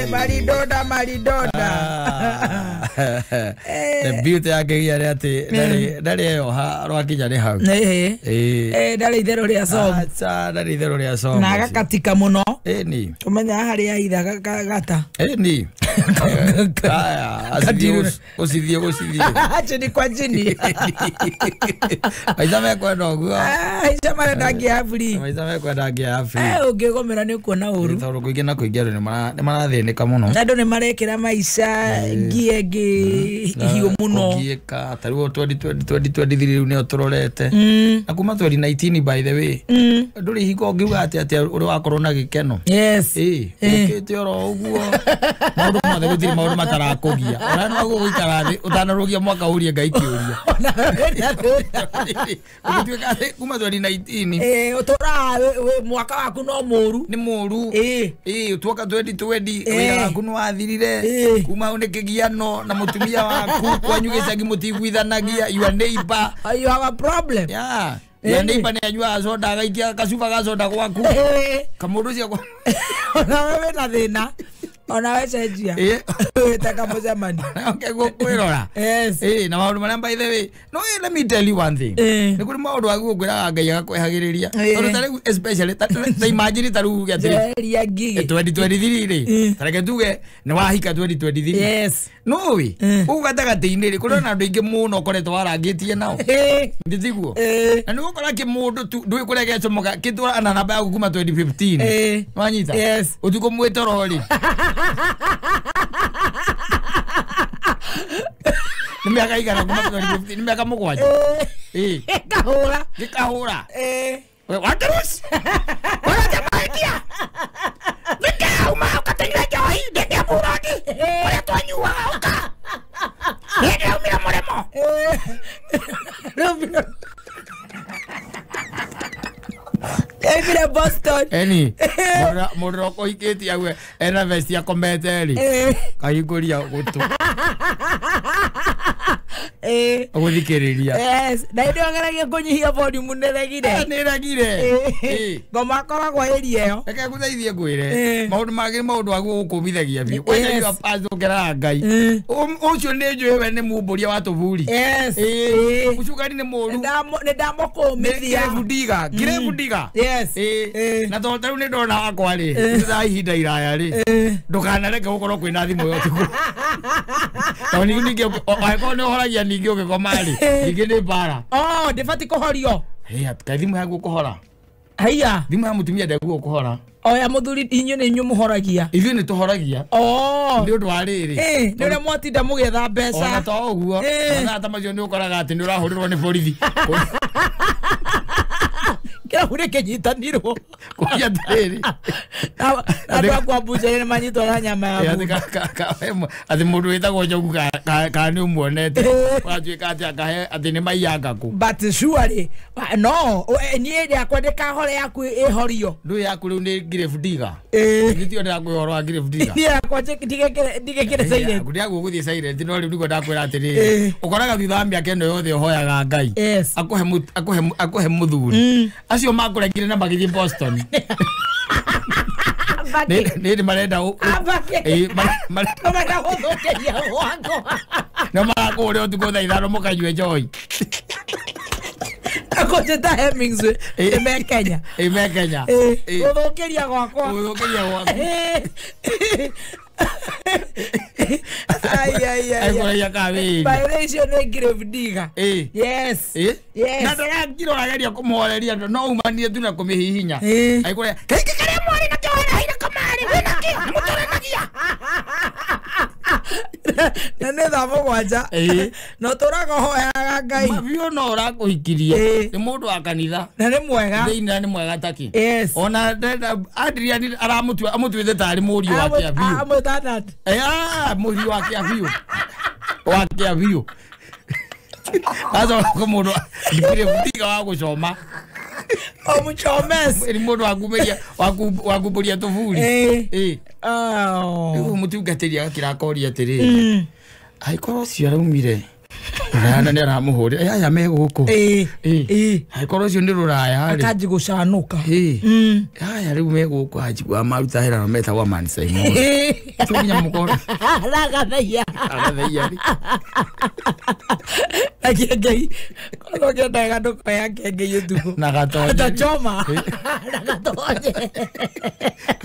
Maridoda. The beauty yake yari ati ndari yo ha rwakinya ni hau. Ndari itherũ rĩa somo. Acha ndari itherũ rĩa somo. Na gakatika muno. Ni. Tumenya hari ya itha gata. Ni. Aya, usithie. Chini kwa chini. Aiza mekwenda ũguo. Aiza marenda ngiafri. Aiza mekwenda ngiafri. Ũngĩgomera nĩ kuona ũru. Tondũ kũingĩ na kũingĩ nĩ marathĩnĩka mũno. Andũ nĩ marekĩra maica ngiengi hiũ mũno. Ũgiĩka tarĩu 2023 rĩu nĩo tũrorete. Na kuma 2019 by the way. Ndũrĩ hingo ngiuga atĩ ũrĩ wakorwo na gĩkeno. Yes. Ũkĩte oro ũguo. Maũndũ mothe gũtirĩ maũndũ matarakũgia. Ona no gũgũikara thĩ ũtanarũgia mwaka ũrie Ngai kĩũria. Ũgĩtuĩka kuma 2019. Ũtũra mwaka waku no mũru. Nĩ mũru. Tuoka 2020 wĩra waku nĩ wathirire. Kuma hau nĩ kĩgiano na mũtumia waku kwanyu gĩcagi mũtiguithanagia your neighbor. You have a problem. Yeah. Ya neighbor nĩ anyuaga soda agaikia gacuba ga soda gwaku. Kamũndũ cia kwa. Ona wewe na thĩna. Ona wewe cenjia. Wetaka mũcemani. Okay, kwĩrora. Yes. Na maũndũ marĩa by the way. No, let me tell you one thing. Nĩ kũrĩ maũndũ waku ũkwĩraga Ngai agakwehagĩrĩria. Tondũ tarĩu especially ta imagine tarĩu uge atĩ 2023 rĩ. Tareke tuge nĩ wahika 2023. Yes. No we. Ugatagatĩ-inĩ rĩ kũrĩ na andũ aingĩ mũno ũkoretwo warangĩtie nao. Ndithiguo. Na nĩ gũkora kĩmũndũ tu ndũĩ kũrĩa gĩacomoka kĩtũra na namba yaku kuma 2015. Wanyita. Yes. Ũtukũ mwĩtoro rĩ. Nimeka igana kuma 2015 nimeka mũgwanja. Gĩkahũra. Waterus. Wanatamakia. Nikauma ukatengira johi ndege burodi. Kwa twanyua oka. Ndio mira moremo. Evira Boston. Eni. Moroko iketi yawe ena vesti ya kometeri. Kaiguria gutu. Ũgũthikĩrĩria. Yes. Na ndio ngaragia kũnyihia volume nĩregire. Nĩregire. Ngoma koragwo area ĩyo. Reke ngũteithie ngwĩre. Maũndũ waguo gũkũmithagia biũ. Ũyũ apacũkĩra Ngai. Ũcio nĩ njũĩ we nĩ mũmbũria wa tũburi. Yes. Mũcukani nĩ mũru. Nĩ ndamũkũmithia. Kirebudiga. Yes. Na tondũ rĩu nĩ ndona wakwa rĩ. Nĩ ihinda iraya rĩ. Ndũkanareke gũkorwo kwĩna thimũ yo tuku. Tondũ ningĩ angĩkorwo nĩ ũhoragia ningĩ ũgĩkoma rĩ. Ningĩ nĩ mbara. Ndĩbatiĩ kũhorio. Kaĩ thimũ yaku kũhora. Haiya. Thimũ ya mũtumia ndĩguo kũhora. Oya mũthuri inyuĩ nĩ inyuĩ mũhoragia. Ithuĩ nĩ tũhoragia. Nĩ ũndũ wa rĩrĩ. Nĩ ũrĩa mwatinda mũgetha mbeca. Ona to ũguo. Mathaa ta macio nĩ ũkoraga atĩ nĩ ũrahũrĩrwo nĩ borithi. Kĩra hũrĩ kĩnyitanirwo. Kũria ndĩrĩ. Andũ akwa mbucĩrĩ nĩ manyitwo na nyama ya mbũri. Atĩ mũndũ wĩtagwo Njogu kana nĩ ũmuonete. Watuĩka atĩ akahe atĩ nĩ maiyanga kũ. But surely no niĩ rĩakwa ndĩkahore yaku ĩhorio. Ndũĩ yaku rĩu nĩ Girebudiga. Gĩtio ndakũhoro Girebudiga. Niĩ yakwa ndigekĩre silent. Ndiaguo gũthiĩ silent no rĩu nĩguo ndakwĩra atĩrĩrĩ. Ũkoraga thutha wa mĩaka ĩno yothe ũhoyaga Ngai. Akũhe mũthuri. Acio makũregire na magĩthiĩ Boston. Nĩ marenda marenda gũthũkĩria gwakwa. No marakũrĩa ũtukũ thaa ithano mũkanyue njohi. Akojeta Hemingway ime Kenya. Gũthũkĩria gwakwa. Ai kawe. Violation nĩ Girebudiga. Yes. Na ndagakiro ageria kũmũhoreria no umanire tu na kũmĩhihinya. Ai kũrĩa. Kaingĩ karĩa mwari na kĩohera haina kamari wĩna kĩ mũtũranagia. Na nĩ thaa mũgwanja. No tũraga hoyaga Ngai. Mabio no ũrakũhikirie. Nĩ mũndũ wa kanitha. Na nĩ mwega. Thĩinĩ nĩ mwega taki. Yes. Ona Adrian amũtuĩte tarĩ mũriũ wake abiũ. Amũtanat. Mũriũ wake abiũ. Wake abiũ. Azo mũndũ Girebudiga wa gũcoma. Mũchomes. Nĩ mũndũ wakumeria wakumbũria tũburi. Mũtungatĩri agakĩra akoria atĩrĩ. Aikorwo cio araumire Rana ni aramuhuri aya me guku ai koro cio ndi ruraya ari akaji gucanuka aya riu me guku aji kwa maruta hera no meta wa man sai mo tunya mukoro agatheia agengei kono kenda gaduko yake ngei utuko na gatoje atachoma na gatoje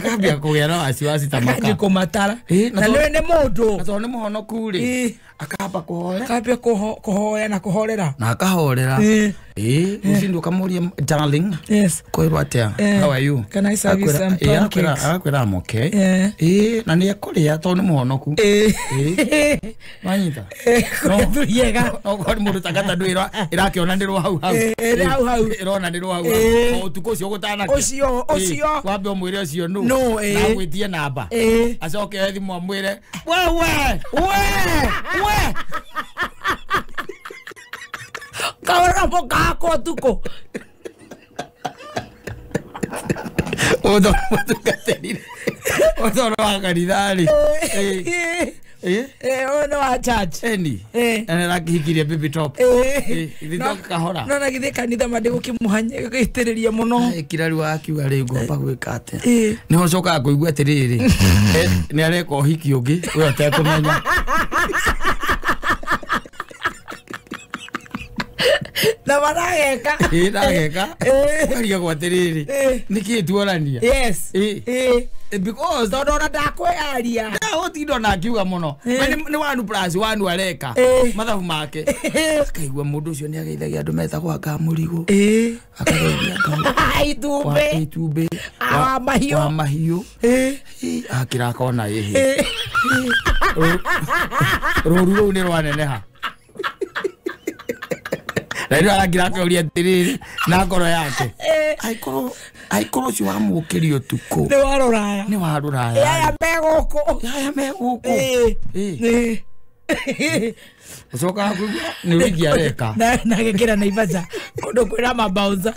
kabia kugera asiwasi tamaka akaji kumatara na nene mundu na tone muhono kuri akaba kuhoya akabia kuhoya na kuhorera na akahorera usindu kamuria darling yes koirwa atia how are you can I serve you some pancakes akwira am okay na ni akuria tone muhonoku manyita no yega okori mundu takata ndwira irakiona ndirwo hau irona ndirwo hau utuko cio gutana ucio wambe mwire ucio no na gwitie namba acoke thimu amwire we kaora boka ko tuko odo katerire odo wa kanithari ono wa church eni ene rakihikirie baby top ithito kahora no na githe kanitha mande gukimuhanya gitiriria muno kirari wa kiuga ri ngomba gwika ate ni hocoka kuigua atiriri ni areka uhiki ungi uyo tekumenya na barageka karia gwatiriri niki tuorania yes because dodora ndakwearia utindo na kiuga muno ni wanu plus wanu areka mathabu make akaigua mundu ucio ni ageithagia andu meta kwa kamurigo akageithia itumbe wa mahiu akira kona ihi ruru ni rwaneneha Rero aragira kauria tiriri na ngoro yake aikoro cio wamukirio tuko ni waruraya yaya meguko ucoka ni wiki areka na gekira na ibaza kundu kwira mabauza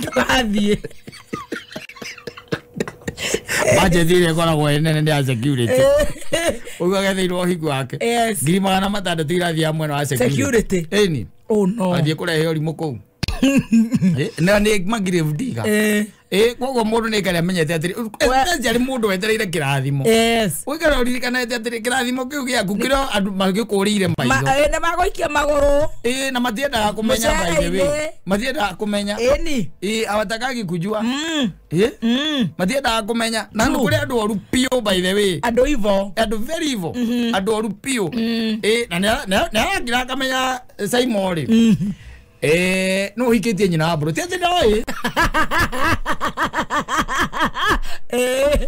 tugathie baje thire koragwo enene ni security uga getheirwo hiku wake ngiri magana matandatu irathia mwena wa security eni oh no athie kurehe urimu ku na ni magire vudiga kogo mundu ni kare menyete atiri ari mundu wetereire kirathimo wikara uririkana atiri kirathimo kiu giaku kiro andu magikurire maitho na magoikia maguru na matiendaga kumenya by the way matiendaga kumenya awatakagi kujua matiendaga kumenya na ndu kuri andu oru pio by the way andu evil andu very evil andu oru pio na agira kamenya Simon no hikitie nyina bro tiate doi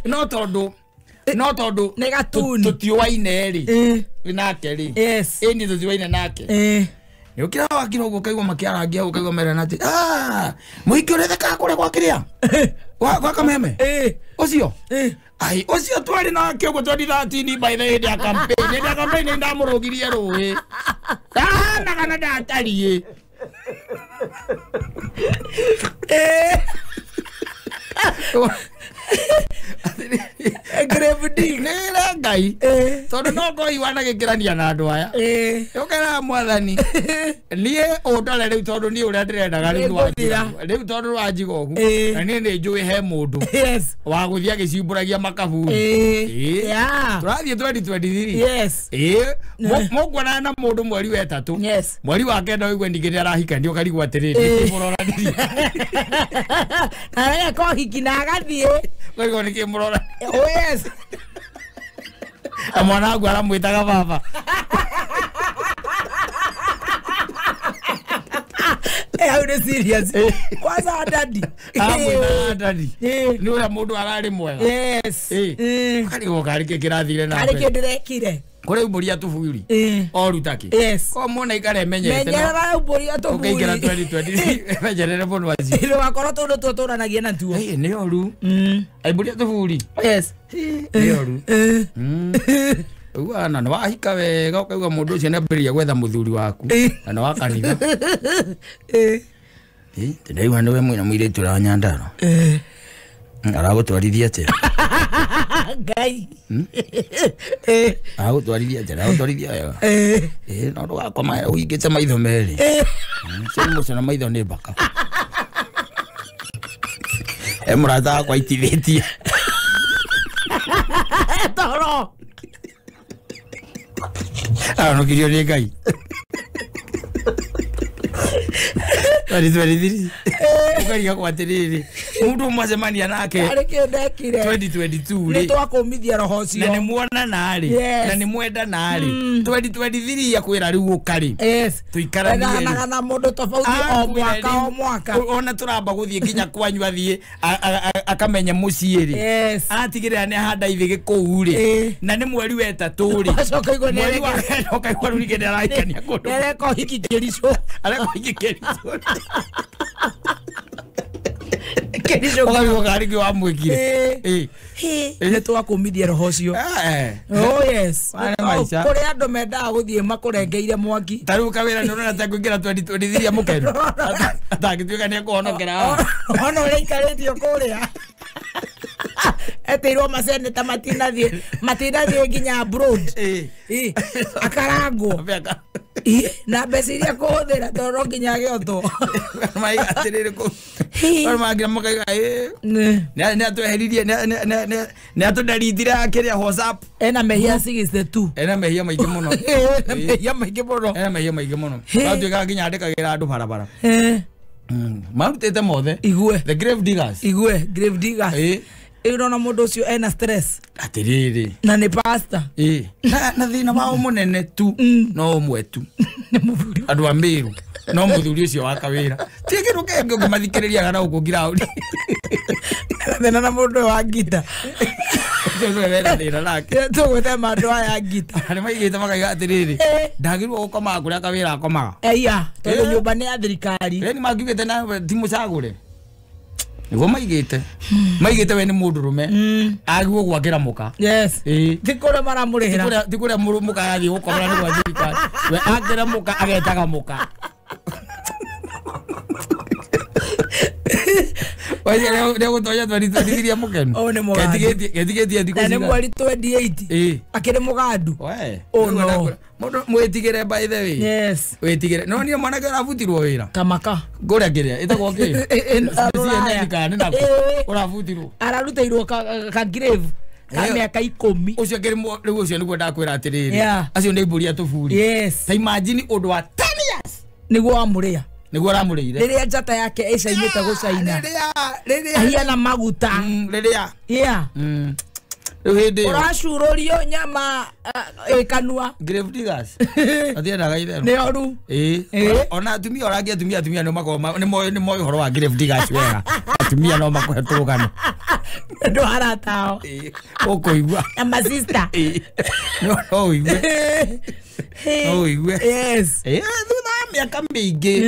no todo negatuni tutiowaine ri nake ri ni tutiowaine nake ni ukira wakira ugo kaigwa makiarangia ukaigwa mera nati muhiki uretheka kure kwa kiria kwa kameme ucio ai ucio twari na kiogo 2013 by the end ya campaign ndamurugirie ruwi na kana ndatarie Gravity nira ngai tondu no ko iwana gikirania na andu aya ukera mwathani nie udole riu tondu ni uria ndirendaga riu tondu wajigogu na nie ni njui he mundu wa guthia gicimburagia makabu turathie 2023 mugwana na mundu mweri wa 3 mweri wa kenda wigwe ndigiri arahika ndio karigwa atiriri muroranirie arega ko hikina agathie Kau ni kimurora. Oh yes. Amwana wangu aramwitaga baba. How the serious? Kwanza daddy. Daddy. Ni ura mundu arari mwega. Yes. Kari go kari ke kirathire na. Kari ke ndirekire. Kore uburia tufuri. Orutaki. Yes. Ko mona ikare menyete. Menyera uburia tufuri. Ukikira 2020. Menyerere bono wazi. Ile wakoro todo toto na giena tuo. Ni oru. Ai buria tufuri. Yes. Ni oru. Uwana no wahika wega ukaigwa mundu ucio nambiriria gwetha muthuri waku na wa kanitha ndaiwa niwe mwina mwiritu ra Nyandaro aragutwarithia atia Ngai. Au twarithia njara, au twarithia wega. No ndugakoma uingite maitho meri. Sema sana maitho ni baka. Murata kwa itithitie. Toro. No kirio ni Ngai. Twarithia. Ukariga kwa tiriri. Mundu mwacemania nake. Areke ndekire. 2022 ni twakumithia roho cio. Na ni muona nari. Na ni mwenda nari. 2023 yakwira riu ukari. Yes. Tuikaranie. Na mundu tofauti o mwaka. Ona turamba guthie nginya kwanyu athie akamenya muciiri. Yes. Atigirira ni handa ithige kuu ri. Na ni mweri wa 3 ri. Acoka igwa ni Acoka igwa ri ngene araikania kundu. Ereko hiki kirico. Areko hiki kirico. Kirico gari wa mwikire. Ni twakumithia roho cio. Oh yes. Kuri andu mendaga guthie makurengeire mwaki. Taru kawira ni urona ta kuingira 2023 mukenu. Atagituika ni kuhonokera. Ono reikaritio kuria. Eteirwo maseneta matinathie nginya abroad. Akarango. Na mbeca iria kuhuthira toro nginya gioto. Maigatirire ku. Magira makaiga ni atweheririe ni atudalithire akiria WhatsApp. Ena mehia 62. Ena mehia maingi muno. Mehia maingi muno. Ena mehia maingi muno. Atuika nginya andikagira andu barabara. Marutete mothe. Igue. The grave diggers. Igue, grave diggers. Irona mundu ucio ena stress. Atiriri. Na ni pastor. Na thina wao munene tu no umwe tu. Ni muthuri. Andu a Miru no muthuri ucio wa kawira. Tikiru kenge ngumathikiriria gara uko ground. Thina na mundu wa ngita. Ndio wera thina nake. Tugwete mandu aya ngita. Ani maigite makaiga atiriri. Ndagirwo gukoma kuria kawira akomaga. Eya, tondu nyumba ni ya thirikari. Ni magigite na timu cagure. Nigo maigite we ni mundu rume agwo gwakira muka. Yes. Tikure maramurihira. Tikure muka yathi gukomera ni gwa thirikari. We akira muka agetaga muka. Oye leo toya 2023 mukenu. O ni mugandu. Ketigetie ndiko. Ni mweri 28. Akire mugandu. We. Oh no. Mundu mwetigire by the way. Yes. Wetigire. No ni mwana kana futirwo wira. Kamaka. Ngora kiria itagwo ki. Ni nako. Urafutirwo. Araruteirwo ka grave. Miaka 10. Ucio kiri riu ucio niguo ndakwira atiriri. Acio ni mburi atuburi. Yes. Ta imagine undu wa 10 years. Niguo amuria. Niguo ramurire. Riria njata yake icainite gucaina. Riria ahiana maguta. Riria. Yeah. Uhinde. Urashururio nyama kanua. Grave diggers. Athienda gaithe. Ni oru. Ona atumia orangia atumia no makoma ni moyo horo wa grave diggers wega. Atumia no makohe turugano. Ndo haratao. Ukoigua. Ama sister. No igwe. No igwe. Yes. Thutha miaka mingi.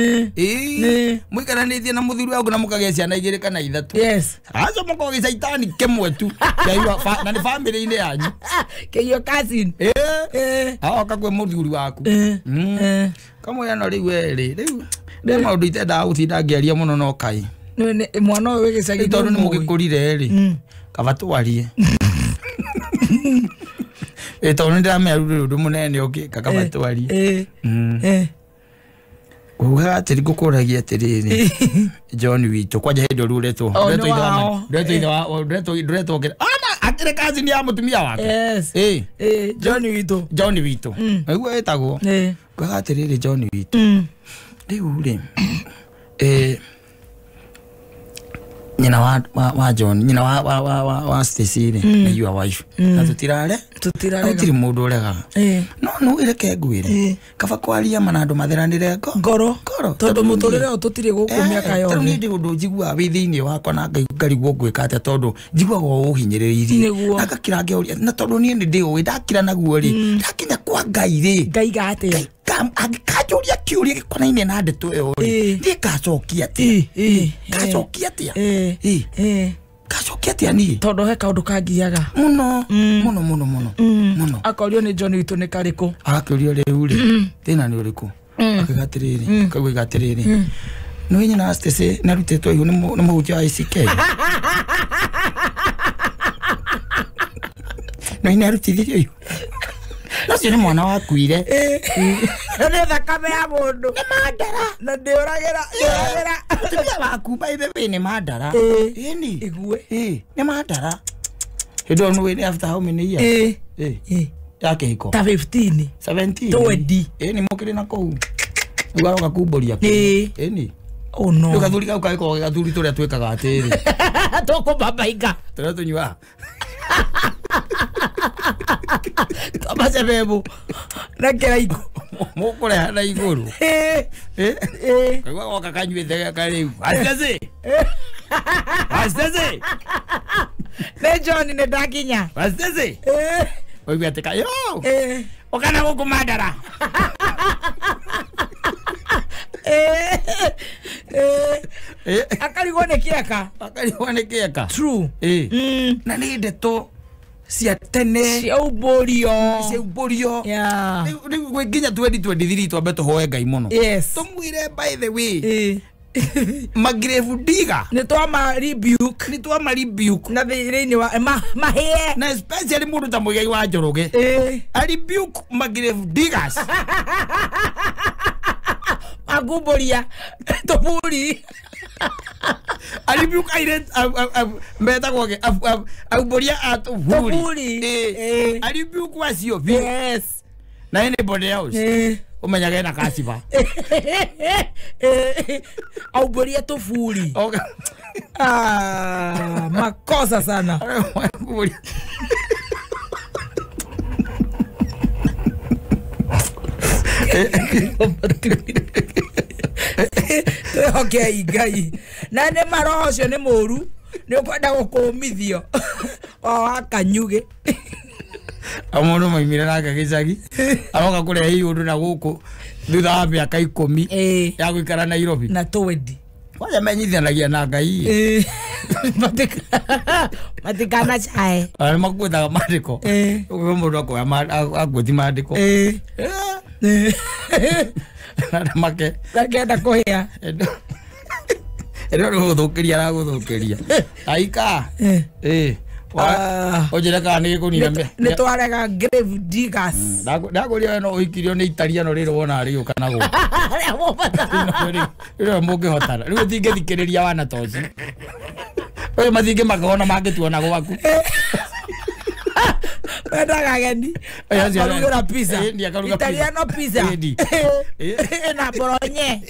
Muikaranitie na muthuri wangu na mukagĩa ciana igĩrĩ kana ithatu. Yes. Aco mukogĩ caitani kĩmwe tu. Na nĩ family-inĩ yanyu. Kĩyo cousin. Aoka kwĩ muthuri waku. Kamũyano rĩu erĩ. Rĩu maũndũ itendaga gũtinda ngĩaria mũno no kai. Mwana ũyũ wĩ gĩcagi. Tondũ nĩ mũgĩkũrire rĩ. Kaba twarie. Tondũ nĩndĩramenya rĩu ũndũ mũnene ũngĩka kaba twarie. Uga atiri gukuragia atiriri John witũ kwanja hĩndĩ ũruretwo nduretwo ana akire kazi ni ya mutumia wake. Yes. John witũ nĩguo etagwo. Uga atiriri John witũ rĩu rĩ nyina wa John nyina wa Stacy ni your wife na tutirare gutiri mundu urega no ireke ngwire kaba kwaria manandu matheranire ngoro tondu muturire o tutiri guku miaka yothe tondu ndi undu njigua wi thiini wakwa na ngarigwo ngwika ate tondu njiguaga uhinyiriririe agakira ngeuria na tondu ni ndi uwi ndakira naguo ri ndakinya kwa Ngai ri Ngai gate agikajuria kiuria gikonaine na ndeto iyo ri ndikacokia atia kacokia atia kacokia atia ni tondu he kaundu kangiaga muno akorio ni John witũ ni kariku akario riu ri thina ni uriku akigatiriri kaigua igatiriri no nyina Stacy narutetwo ihu ni muhunjia wa ICK no inarutithirio yo no cione mwana wakuire ne thakame ya mundu ni mandara na ndiuragira tia waku by the way ni mandara ini igue ni mandara you don't know it after how many years yake hiko ta 15 17 20 ni mukiri na kou ugaroka kuboria ni oh no ugathuri kau kai ko gathuri turia twekaga atiri toko babaika turia tunywa kama sebebu na keraiko mukure hana iguru kwa kakanyuite kale Asteze ne John ne dakinya Asteze oigwa teka yo okana gukumadara akarigone kiaka true na ni ndeto cia tene cia uborio ni nginya 2023 twambe tuhoe Ngai muno yes tumwire by the way Magrevu diga ni twama rebuke na thini wa mahie na especially mundu ta mugai wa Njoroge a rebuke Magrevu digas aguboria topuri a rebuke aire meta goge aguboria atopuri a rebuke wasio yes na anybody else umenyage na kasiba aguboria tofuri okay makosa sana okay Ngai na ne marocio ne moru ne ukwenda gukumithio o akanyuge amono maimira na gagicagi aroka kuria hi undu na guku thutha wa miaka 10 ya guikara Nairobi na 20 waja menyithanagia na Ngai matikana chae ale makwethaga mandiko ugo mundu akoya agwethi mandiko na make ngenda kuhia ero guthukiria ra guthukiria aika ojera kani kunina ne twarega grave diggers ndagoria no uhikirio ni itariano riro wona ari ukana go iro muge hotana riu thingethikiriria wana toci oyo mathinge makona mangetuona gwaku Wenda geni akarugira pizza italiano pizza na bolonye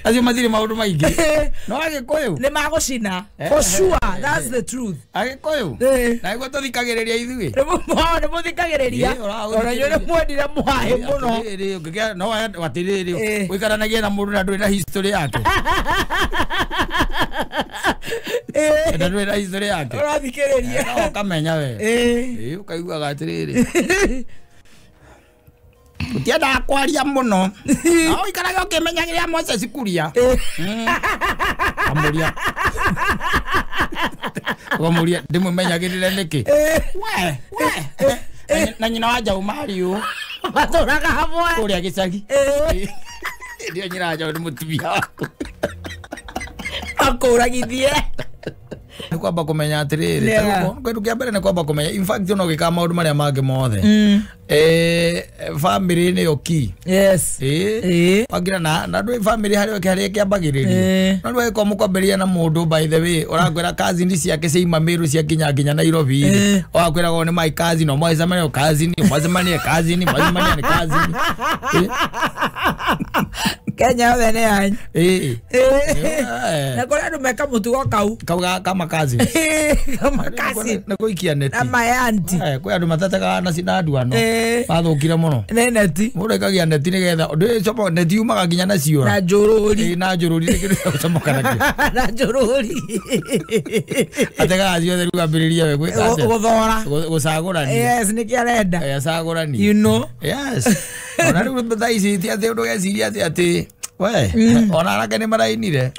azio mathiri maundu maingi no agikoyu ni magucina for sure that's the truth agikoyu na iguo tuthikagiriria ithui ni muthikagiriria ora nyone mwendire mwahe muno ngigia no watiriri wikaranagia na mundu na nduri na history yake na nduri na history yake urathikiriria ukamenya we ukaigua gatiriri utienda kwaria muno no ikaraga ukimenyagiria Moses kuria amuria ndimumenyagirire niki we na nyina waja umariu baturaga hamwe kuria gicagi ndio nyina waja mutumia wako akuragithie ni kwamba kumenya atiriri kwetu kia mbere ni kwamba kumenya in fact no gika maundu maria mangi mothe family ni yoki yes wagira na ndu family hari kiambagiriria na ndu eko mukomberia na mundu by the way uragwira cousin ciake ciima miru cia kinya Nairobi wakwira go ni my cousin no mwaiza mane cousin mwazimanie cousin mwazimanie cousin Kenya we ne anyu na kora ndu meka mutugo kau kama cousin na kuikia neti na my auntie kwa andu matataga na sinaduano bathukire muno neti mundu ekagia neti nigetha ndu chopo neti umaga nginya na ciora na njururi ni kindu chomoka na njururi atega acio theru ambiriria we gwika guthora gucagurani yes ni kiarenda yacagurani you know yes ona riu thaici ti ati undu geciria ati we ona arake ni marainire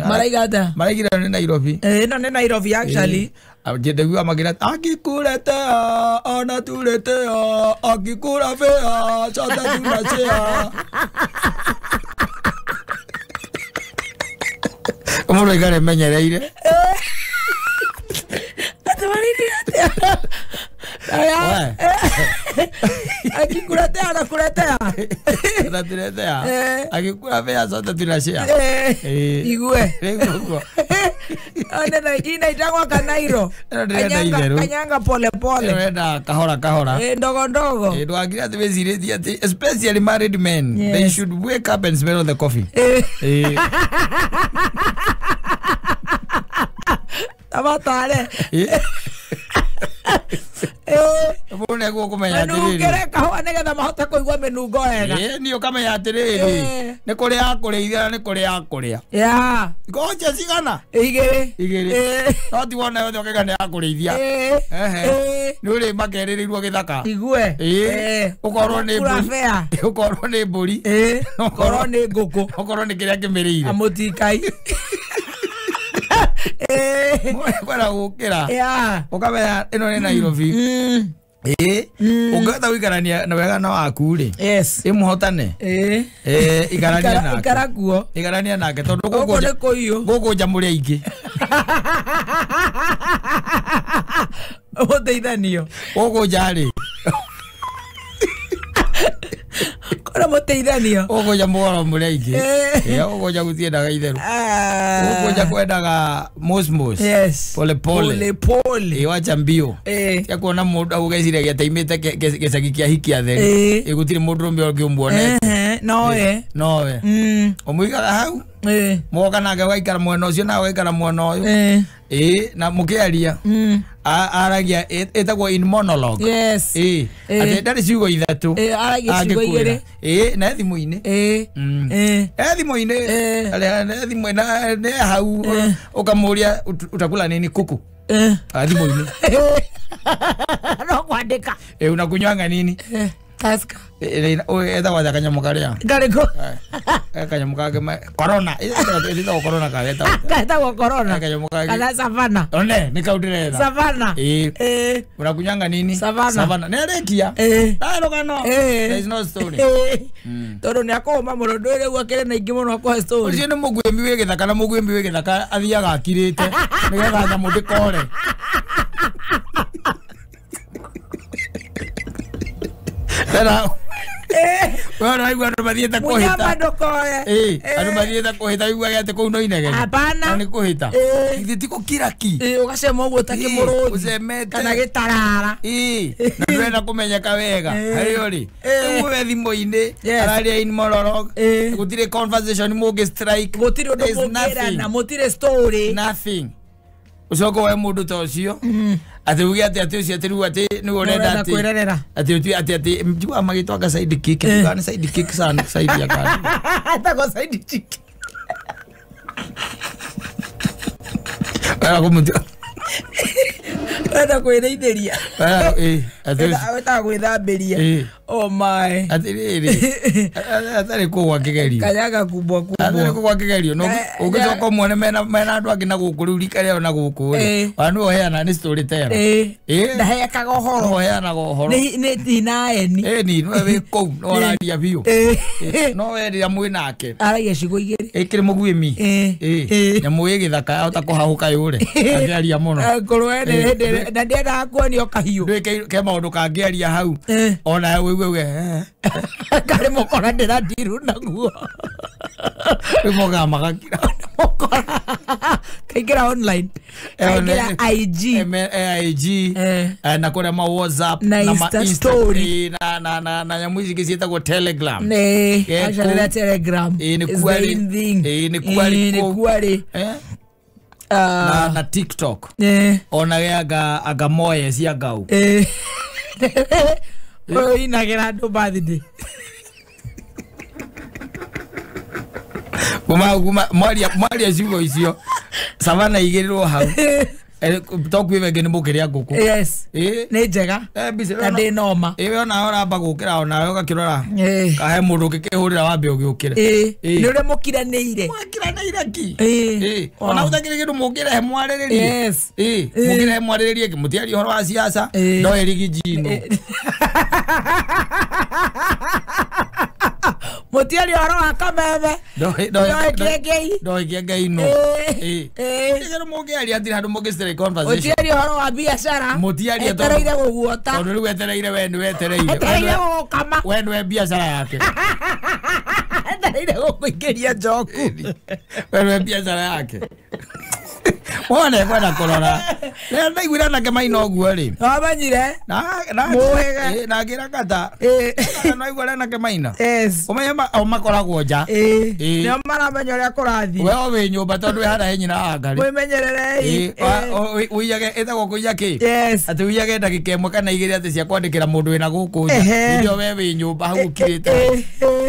maraigata maraigira ni Nairobi no ni Nairobi actually Jendegua magira akikurete ona turete akikura fea chata tunachea Omuno igare menyereire. Akikuletea na kuletea. Natuletea. Akikula fea zote tunashare. Igue. Ana na jina itangwa Kanairo. Kanyanga pole pole. Nenda kahora. Ndogo ndogo. Ndo agira tebezire ati especially married men. They should wake up and smell the coffee. Tabatare. Mbona go kumenya atiriri. Nukere kahwa negetha mahota kuigwa menungo wega. Niyo kamenya atiriri. Ni kuri ya kuria ni kuri ya kuria. Ya. Goje cigana. Igiri. No ti wona yothe okegana ya kurithia. Ni uri makererirwo githaka. Igue. Ukorwo ni mburi. Ukorwo ni mburi. Ukorwo ni nguku. Ukorwo ni kiria kimirire. Amutikai. Kwara gukira. Ukamenya ino ni Nairobi. Ungata wikarania na wega na waku ri. Yes. Imuhotane. Ikarania nake. Ikarakuo. Ikarania nake tondu guku jamuri aingi. Oteithanio. Guku jari. Kora muteithanio. Guku jamuri muri aingi. Guku jagutiendaga itheru. Guku jakwendaga mosmos. Yes. Pole. Wacha mbio. Ya kuona mundu agugecire getaimite gicagi kia hikia theri. Igutire mundu rumbe ungiumuonete. Nowe. Omuigaga hau. Moka nake waikara mwena ucio na waikara mwena uyu. Na mukiaria. Aragia etagwo in monologue. Yes. Ate ndari ciugo ithatu. Aragia ciugo igiri. Na thimu-ini. Thimu-ini. Thimu na hau ukamuria utakula nini kuku. Thimu-ini. No kwandika. Unakunywanga nini? Taska. Eta wacha kanyamu karia. Gariko. Kanyamu kage corona. Eta corona kageta. Kaeta kwa corona. Kanyamu kage. Kana savana. One nikaudire. Savana. Unakunyanga nini? Savana. Nerekia. Aro kano. There is no story. Toro ni akoma murondo ile gwakire na ingi muno kwa story. Ucio ni mugwembi we githaka na mugwembi we githaka athiaga akirite. Nigetha nyamu ndikore. Tera. Bueno, ai gwa mathiete kuhita. Munyama ndokoe. Andu mathiete kuhita igwa yate ku no inege. Hapana. Ni kuhita. Githitiko kiraki. Ugasema uguo ta kimuruthi. Usemete. Kana gitarara. Na ndwenda kumenyeka wega. Ariori. Uwe thimu-ini. Araria in monologue. Gutire conversation mugi strike. Gutire undu mugirana, mutire story. Nothing. Ucoko we mundu ta ucio. Ati ugi ati ucio ati riu ati ni urenda ati ati mjua magitwaga side kick kana side kick sana side ya kana atago side kick ara kumuntu Ada kwĩreithĩria. Weta gwĩthambĩria. Oh my. Atari kugwa kigerio. Kanyaga kubwa kubwa. Atari kugwa kigerio. No ugicoka muone mena andu angi na guku riu rika rĩao na guku ri. Wanu oheana ni story teller. Ndahekaga ũhoro. Oheana ũhoro. Ni tinaeni. Ni no we kou no araria biũ. No we rĩrĩa mwĩ nake. Aragia ciugo igĩrĩ. Ĩkĩrĩ mũguĩmi. Nyamũ ĩ gĩthaka ahota kũhahũka yũre. Angĩaria mũno. Ngũrwe na ndĩendaga kuonio kahiũ. Ndũĩ ke maũndũ kangĩaria hau. Ona we Kare mokora ndĩra ndiru naguo. Moga magakira. Kaingĩra online. Kaingĩra IG. IG. Na kũrĩa ma WhatsApp na ma Insta na nyamũ ici ciĩtagwo Telegram. Aca Telegram. Ni kwari. Na TikTok. Ona gĩaga agamoye cia ngau. Inagera andu birthday. Mwaria ciugo icio Savana igĩrĩrwo hau. Toku iwege ni mukiria nguku. Yes. Ni njega. Na ndi noma. Ona oramba gukira ona ugakirora. Kahe mundu ngikihurira wambe ugiukire. Ni uri mukiraniire. Mukiraniire ki. Ona utakire kindu mukire he mwariririe. Yes. Mukire he mwariririe ki mutiari horo wa siasa. No erigi jino. Mutiari oro akamebe. Do kegei no. Tegero mogiari atira handu mogistere conversation. Mutiari oro wa biashara. Mutiari etereire guguota. Tondu riu etereire wetereire. Etereire gukama. We biashara yake. Etereire gukuingiria njoku. We biashara yake. Mwana kwenda korora. Na igwira na kema inoguo ri. Abanyire. Na muhega. Na gira kata. Na igwira na kema ina. Yes. Omanyama makoragwo nja. Nio maramenya uria kurathi. We owe nyumba tondu hara henyina agari. Wimenyerere. Uyage etagwo kuyake. Yes. Ati uyage ndagika imwe kana igiri ati cia kwandikira mundu wina guku nja. Ndio we wi nyumba hau ukirite.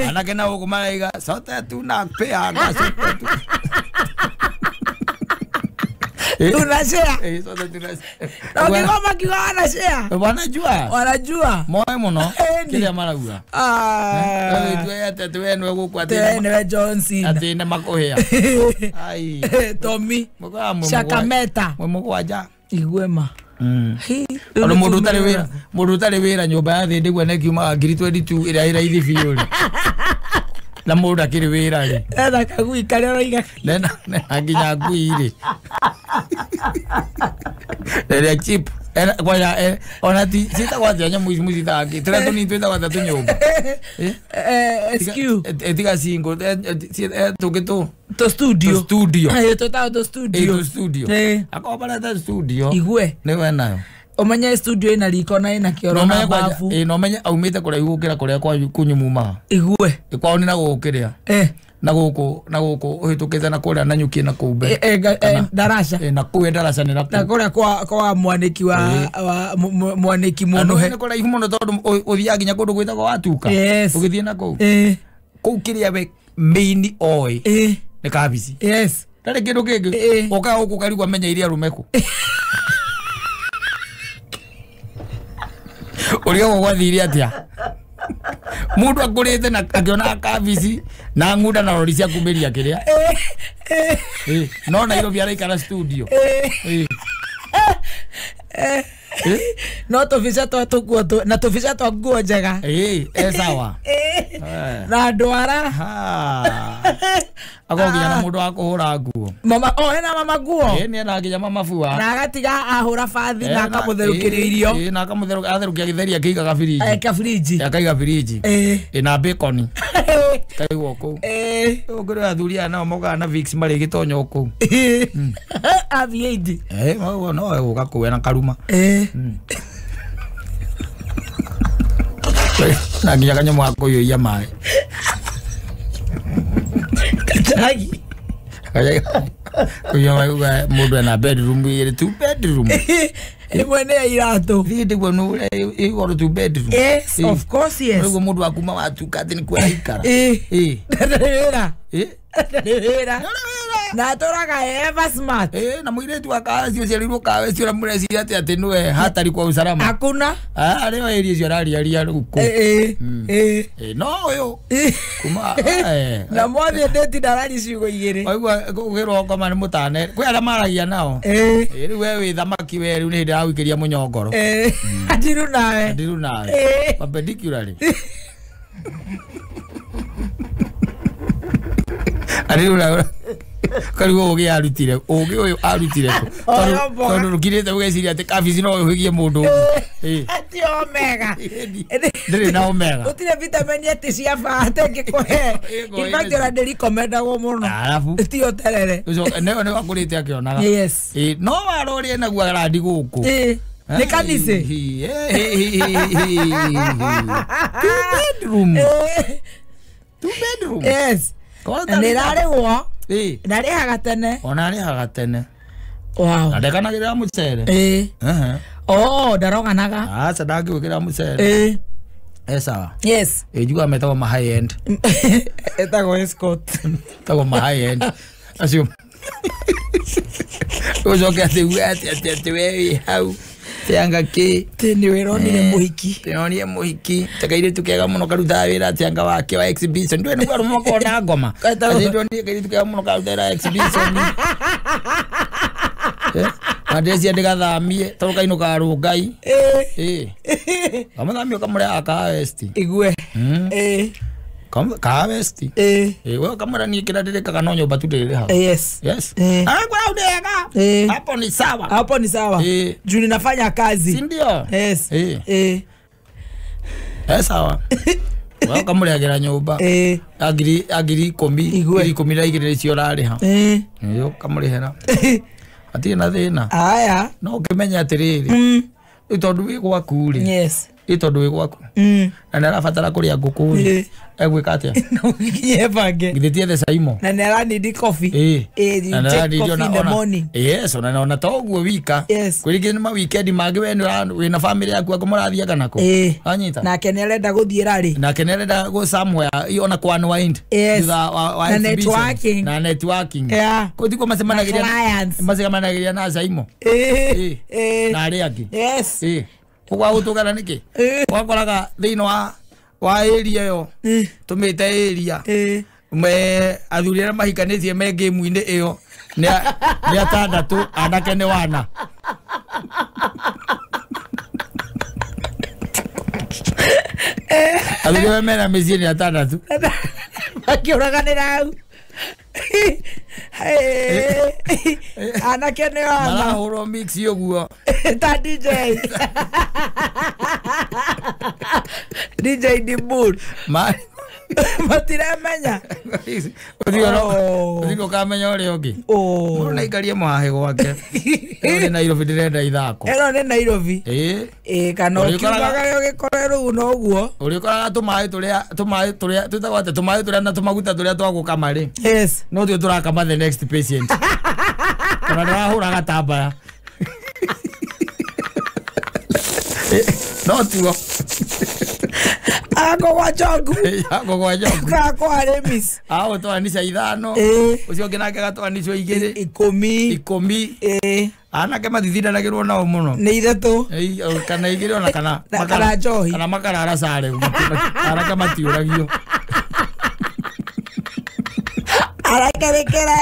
Anake na ugu maraiga sote tu na pea sote tu. Tunashare. Sote tunashare. Ukigoma kiwa wanashare. Wanajua. Moe muno. Kile marauga. Tuwe nwe guku ati. Nwe John Cena. Ati ne makuhia. Ai. Tommy. Shakameta. Mwe mugwaja. Igwema. Ono mundu utari wira nyumba ya thindi gwa nekiuma 2022 ira ithi biuri. Na mundu akiri wira ri. Ena kagui kare roiga. Nena nginya ngui ri. Ere chip. Kwaya ona ti sita kwa nya muizi tangi. Tira tuni twita kwa tatu nyumba. Excuse. Etiga singo to studio. To studio. Akobara ta studio. Igwe. Ne wenayo. Omanya studio ina riko na ina kioro na bafu. No menya aumite kuraihu gukira kuria kwa kunyumuma. Igwe. Kwa ni na gukiria. Na guku uhitukeza na kuria na nyuki na kuube. Darasha. Na kuwe darasha ni na kuria kwa mwaniki wa mwaniki muno he. Na kuraihu muno tondu uthia ginya kundu gwitagwo watuka. Ugithie na kuu. Kuu kiria we main oi. Ni kabisi. Yes. Tare kindu kingi. Oka guku karigwa menya iria rumeku. Uria gwathire atia mundu akurite na akiona kabisi na nguda na rori cia kumeria kiria no na iro biara ikara studio no tofisa tukuo na tofisa nguo njega sawa na ndwara agogia na mundu akuhura nguo mama ena mama nguo ni na nginya mama bua na agatiga ahura bathi na akamutherukiria irio na akamutherukia githeria kiiga kaiga firiji na bacon kaigwo ku ngoro athuria na moga na Vicks mari gitonyo ku aviaid no uga kuwe na karuma na nginya kanyo mwako yo ya mai katagi kuyo mai mundu na bedroom ile 2 bedroom imwene irato thindi gwo no igoro 2 bedroom yes of course yes gwo mundu akuma watuka ati ni kwa ikara Ndera na toraga eva smart na muiretu akazi uciarirwo kawe cio na mureci ati niwe hatari kwa usalama hakuna leo eri cio raria ruko no yo kuma na mwathi ndeti darari ciugo igiri aigua kugirwo koma ni mutane kwi ara maragia nao riu we thamaki we riu ni ndirawikiria munyongoro adiru nawe perpendicularly Ariura karigo ugi arutire uyu arutire tondu rukirite ugeciria ati kabisi no uhigie mundu ati omega ndiri na omega utire vitamin ati cia bata ngikuhe in fact ora ndiri komenda go muno alafu ti oterere ne wakurite akionaga yes no warorie na gwa radi guku ni kanise 2 bedroom yes nirarigwo narihaga tene onarihaga tene wow ndekanagira mucere ndaroganaga acha ndangikira mucere sawa yes ejuga metagwo ma high end etagwo escort tagwo ma high end acio ucoke ati we hau tianga ki tini wironire muhiki tinonire muhiki takaire tukega muno karuta wira tianga wake wa exhibition ndwe ni kwaru moko na ngoma ati ndonire kaire tukega muno karuta exhibition adesi ndigathamie toruka ino karungai amathamio kamure aka west igwe Ka vesti. Wewe kama ni kila dile kaka nyumba tu dile hapo. Yes. Yes. Kwa udega. Hapo ni sawa. Hapo ni sawa. Juu ninafanya kazi. Si ndio? Yes. Sawa. Wewe kama ya nyumba. Agiri kombi la igire cio rari ha. Yo kama hera. Ati na thina. Aya. No kimenya atiriri. Itondu wi gwaku ri. Yes. Itondu wi gwaku. Na narabatara kuria nguku ri. Egwika atia? No giyebange. Ngithetie the saimo. Na nera need coffee. You take coffee in the morning. Yes, ona toguo wika. Kwirigire ma weekend magi we na family yaku akomurathia kana ko. Anyita. Na kenelenda guthiira ri. Na kenelenda go somewhere ona kwa unwind. Na networking. Na networking. Kutiko masemanagiria na saimo. Na ri aki. Yes. Kwa utugana niki. Wakoraga thino wa area yo tumite area me athurira mahikanitie me game ine iyo ni atandatu anake ni wana athurira mena mizie ni atandatu akiuraganira au anake ni wana mara horo mix yoguo ta DJ DJ Dimur matiramenya Uthio kamenya uri ungi na ikarie mahe gwake ni Nairobi direnda ithako ni Nairobi kana ukiugaga ugikorero no guo urikoraga tumae turia tutagwate tumae turia na tumaguta turia twagukama ri no tio turakama the next patient kana ndahuraga tabaya no tuo ako kwa jogu kwa remis to anisha ithano ucio nginake gatwanisho igiri 10 anake mathithina nagirwo nao muno ni ithatu kana igiri ona kana makara aracare anake matiuragio arakerekera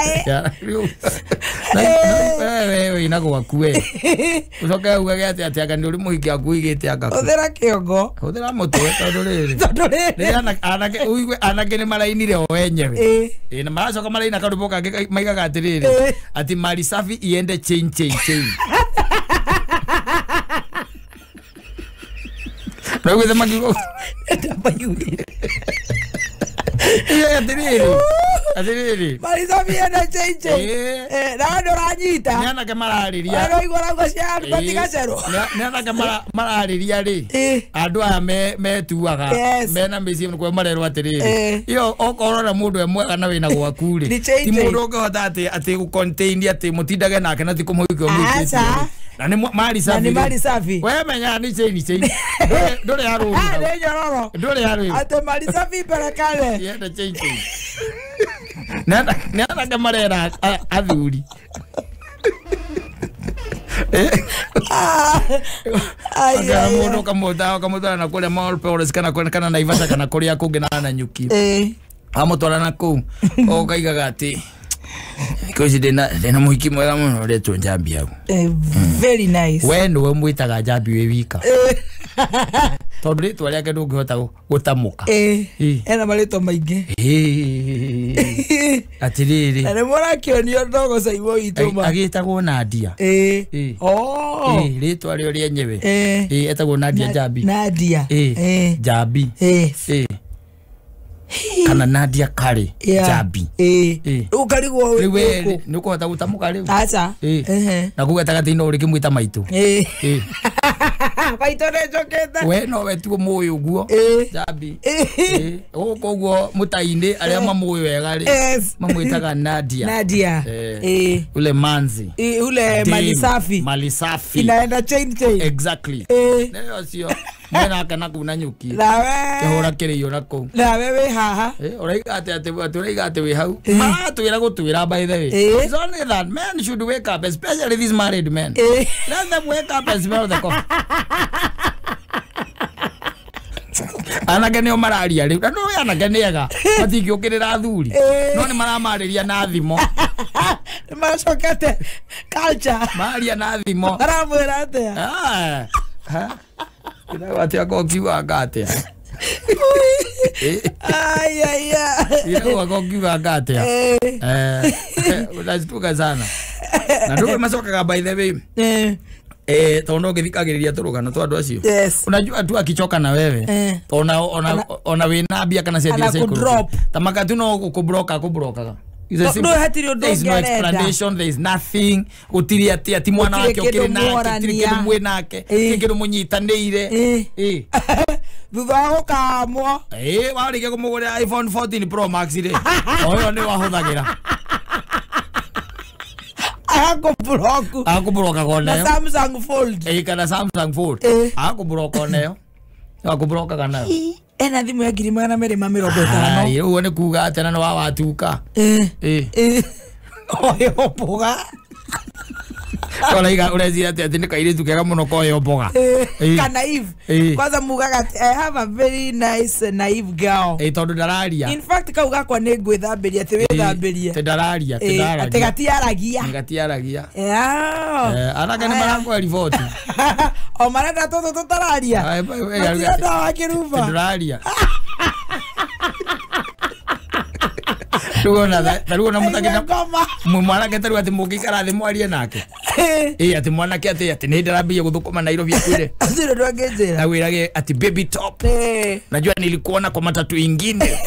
wewe ina gwaku we ucoke uge ati anga ni uri muhiki aku igite anga uthira kiongo uthira mutwe tondu riri anake uigwe anake ni marainire o wenyewe na maracoka maraina kandu kangĩ maigaga atiriri ati mali safi iende chain no gwethe magigo atiriri mali safi iende chain na ndo ranyita ni anake marariria aro igora ngo cia batigacero ni anake marariria ri andu aya metuaga mena mĩciĩ kwa marero atiriri iyo okorora mundu emwega na wina gwaku ri ti mundu ngehota ati gu contain ati mutindage nake na ti kumuhikio mwikiti na ni mali safi we menya ni chain ndore haru ndore haru ate mali safi perekale yenda chain nana kamarera athuri aga mundu kamutara na kuria mall pores kana Naivasha kana kuria kungi na nyuki amutwara na ku okaigaga ati kozi dena muhiki mwega muno retwo njambi au very nice we ndo mwitaga njambi we wika tondu ritwa riake ndungihota gutamuka ena marito maingi atiriri ene murakionio ndogo saibo ituma agitagwo Nadia ritwa rio rienyewe etagwo Nadia Njambi Njambi kana Nadia Kare Njambi ukarigwo wewe nukuhota gutamuka riu acha na kugetaga tino uri kimwita maitu baito nejoketa we no wetuo muyo guo Njambi koguo mutaini aria mamuyo wega ri mamwitaga Nadia ule manzi ule mali safi inaenda chain exactly ndio sio mena kana kuna nyuki hora kiriyo nako na wewe haha uraiga ate we hau ma tuira gutwira by the way it's only that men should wake up, especially these married men. Let them wake up and smell the coffee. Anake nio mararia riu no we anake niega matingiukirira athuri no ni maramariria na thimo macokete culture maria na thimo aramwira atia ina watia ko kiwa ngatia Ay ay ay. Ino wakokiwa gatia. Unashtuka sana. Na ndio masoka by the way. Tono ngithikagiriria turugano twa andu acio. Unajua tu akichoka na wewe. Ona wina bia kana cia drop. Tamaka tu no kubroka. No there is no explanation, there is nothing. Utiri ati mwana wake ukiri nake, kiri mwenake, kiri munyitanire. Thutha gukamwo. Warige kumugurira iPhone 14 Pro Max ri. Oyo ni wahuthagira. Akubroka kone. Samsung Fold. Kana Samsung Fold. Akubroka neyo. Akubroka kana. Ena thimu ya ngiri magana merĩ ma mĩrongo ĩtano. Ai uone kuga atena no watuka. Oyo mboga. Ola iga urezira ati ni kairitu kega muno koyo mboga. Naive. Kwanza mugaga I have a very nice naive girl. Tondu ndararia. In fact kauga kwa nĩ ngwĩthamberia ati wĩthamberie. Ndararia. Ati gatiaragia. Anaka ni marango riboti. O marenda toto tutararia. Ati ndawa kiruba. Ndararia. Taruona mutakita mwana ke taru ati mugikara thi mwarie nake ati mwana ke ati ni ndarambia guthukuma Nairobi akwire aziro ndwangejera na wirage ati baby top najua nilikuona kwa matatu ingine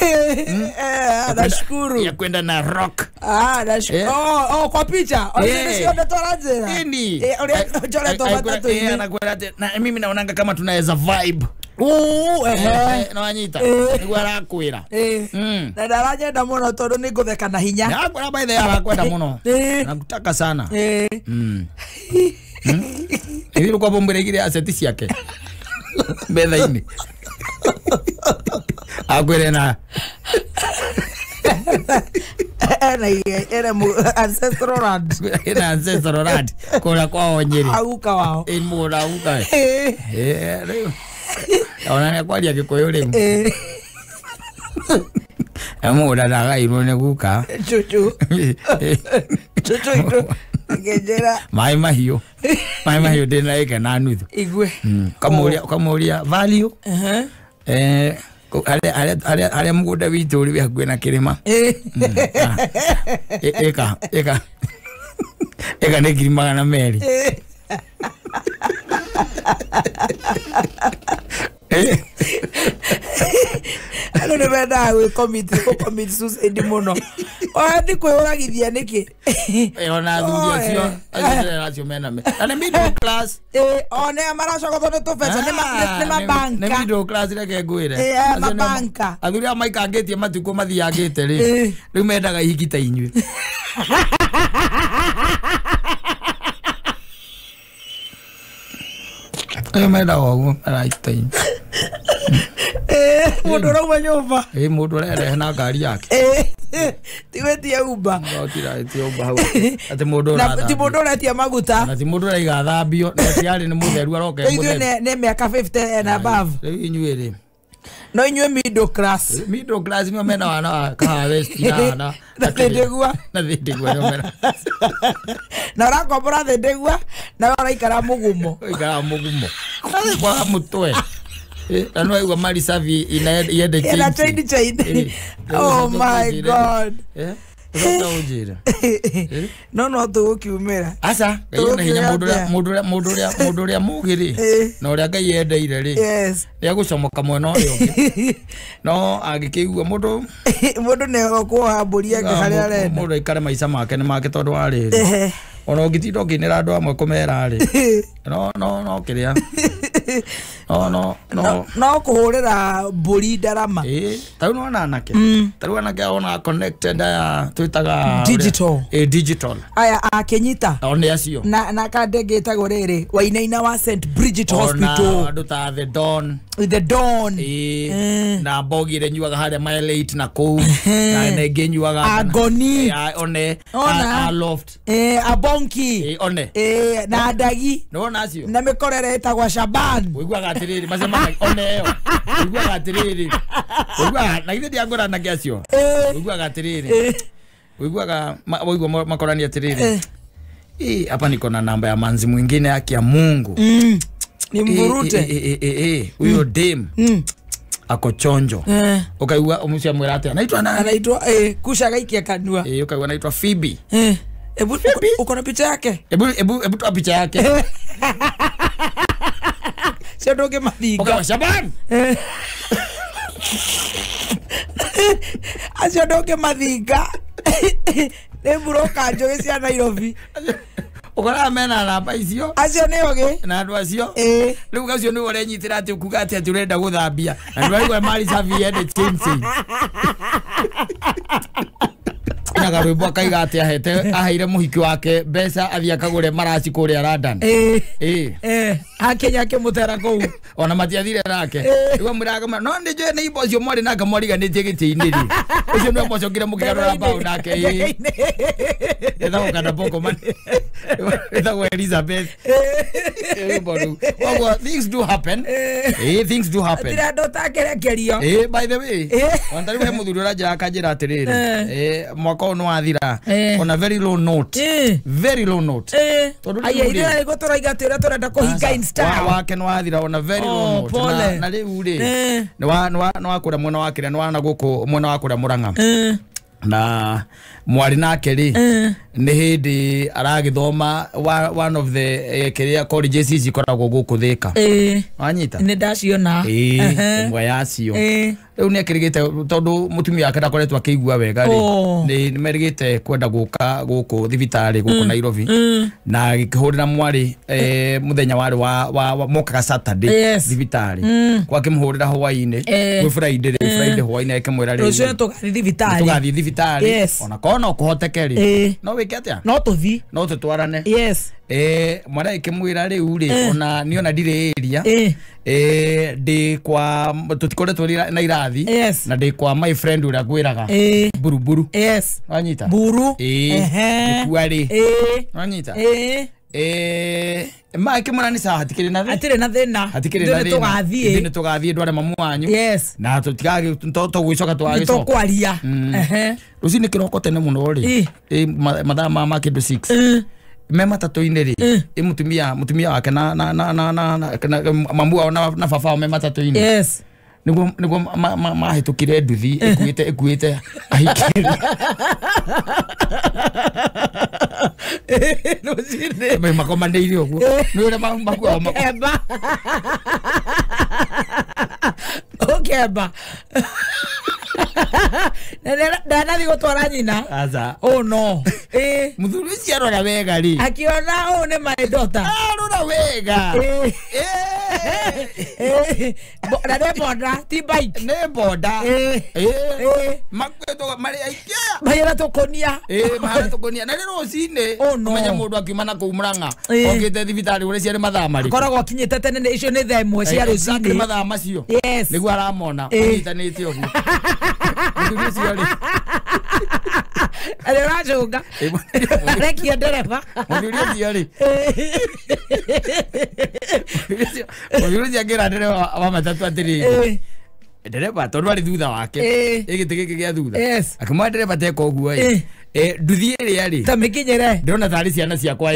nashukuru ya kwenda na rock nashukuru kwa picha sio ndotorajera jole to matatu anakwenda na mimi naonanga kama tunaweza vibe no anyita niguo arakwira na ndaranyenda muno tondu ni ngutheka na hinya na by the arakwenda muno nakutaka sana hivi kwa bomberegire aseti ciake betha-ini akwire na ancestral land kura kwao Nyeri auka wao mura auka ona ne kwaria Gikuyu riu mura ndagairwo ni guka chuchu ngejera mai mahiu ndina ike na nuthu igwe kamuria value ale mugunda witu uri hakuhe na kirima eka ni ngiri magana merĩ ano ne benda we commit suicide muno ndi kwĩyũragithia nĩkĩ ona thuri acio acio mena ane middle class one maracogothwo nĩ tũbeca nĩ mabanka nĩ middle class reke ngwĩre mabanka athuri a maikangĩtie matukũ mathiangĩte rĩ rĩu mendaga ihiki ta inyuĩ menda oguo araita inyuĩ mundu rauma nyumba mundu arerehe na ngari yake tiwetie Uber ti Uber hau ati mundu ũretia maguta na ti mundu raiga thambio na tiari ni mutheru aroke mutheru ne miaka 50 and above rĩu inyuĩ rĩ no inyuĩ middle class ni mena wana ka vest na thĩndĩgua na ũrakombora thĩndĩgua na ũraikara mũgumo kwa mutwe no aigua mari savi iende chain oh my god ujira no tugukiumira asa ina hinya mundu ria mugiri na uria Ngai yendeire ri ya gucomoka mwena uyu no agikigua mundu ne okuoha mburi yake haria arenda mundu ikare maica make ni make tondu wa riri ona ũngĩtinda ũkĩnĩra andũ amwe kũmera rĩ no kĩrĩa no kũhũrĩra mbũri ndarama tarĩu nĩwona anake tarĩu anake ona connected aya twĩtaga digital aya akĩnyita one acio na kandenge ĩtagwo rĩrĩ Wainaina wa St Bridget Hospital ona andũ ta the Dawn na mbogire nyuaga harĩa Maelate na kũu na nengĩ nyuaga Agoni one Loft Abonki one na Ndagi nĩwona acio na mĩkorere ĩtagwo Shaban ũiguaga atĩrĩrĩ macemanagia one ĩyo ũiguaga atĩrĩrĩ ũiguaga na githĩ ndiangũra anake acio ũiguaga atĩrĩrĩ ũiguaga makorania atĩrĩrĩ hapa niko na namba ya manzi mwingine yake ya Mungu nimvurute huyo dem ako chonjo ukaigua umucia mwira ati anaitwa nani anaitwa kusha gaikia kanua ukaigua anaitwa Phoebe ebu uko na picha yake ebu toa picha yake sio doge madhiga ukawa Shaban asio doge madhiga Neburoka njoge cia Nairobi ukora mena namba icio acio ne oge na andu acio riu gacio ni ore nyitira ati ukuga ati urenda guthambia andu aigwa mari savie de chinsi na garwimbo akaiga ati aheire muhiki wake mbeca athia akagure maraci kuria London akenya ke mutera kou ona matiathire nake riu muraga no ndijo ni ibo cio mwari naka mwariga ni tigiti-ini ri ucio ndio mboco ngire mukigarura bao nake ethago kana boko man ethago Elizabeth well, things do happen things do happen tira ndota kerekerio by the way on tari muthuri uraja akanjira atiriri mwaka ono athira on a very low note aye ira gotora igatira turenda kuhinga insta wake no athira on a very low note na riu ri no wakura mwana wakira no wana guku mwana wakura Murang'a na mwari nake ri ni hindi aragithoma one of the career colleges ikoragwo guku Thika anyita ni ndaciona imwe yacio riu ni akirigite tondu mutumia akenda koretwa akigua wega ri ni merigite kwenda guka guku thibitari guku Nairobi na gikihurira mwari muthenya wari wa mokaga Saturday thibitari kwa kimhurira hwaini kwi Friday hwaini akimwira ri rucio tugathi thibitari ona kona ukuhotekeri no wike atia no tuthi no tutwarane mwara ikimwira riu ri ona ni ona ndireria ndi kwa tutikore twiri na irathi na ndi kwa my friend uria gwiraga buruburu anyita buru ni kwari anyita ma kimona ni sawa hatikiri na thina ni tugathie ndware mamu wanyu na tutigage to gwicoka twagicoka kwaria ruci ni kiroko tene muno ri mathaa ma kindu 6 me matatu-ini ri mutumia wake na mamu wao na baba wao me matatu-ini niguo mahitukire nduthi ikuite ahikiri me makomandeire uguo ni ure makuwa okeba Dana digo twara nyina aza no muthuri cio arora wega ri akiona ne my daughter arora wega na de boda ti bike ne boda makweto mari aikia bayera tokonia mahara tokonia na rero cine menya mundu akiumana ku Murang'a okite thibitari ure ciari mathaa mari koragwo kinyite tene ne icio ne themwe cia rucini mathaa macio niguo aramona nyitanite ugu muthuri cio ri ale rajunga rekia dereva muthuri cio ri muthuri cio ngira dereva wa matatu atiri dereva tondu ari thutha wake igite giki gia thutha akimwa dereva teko guo nduthi iri ari tamekinyere ndona thari ciana ciakwa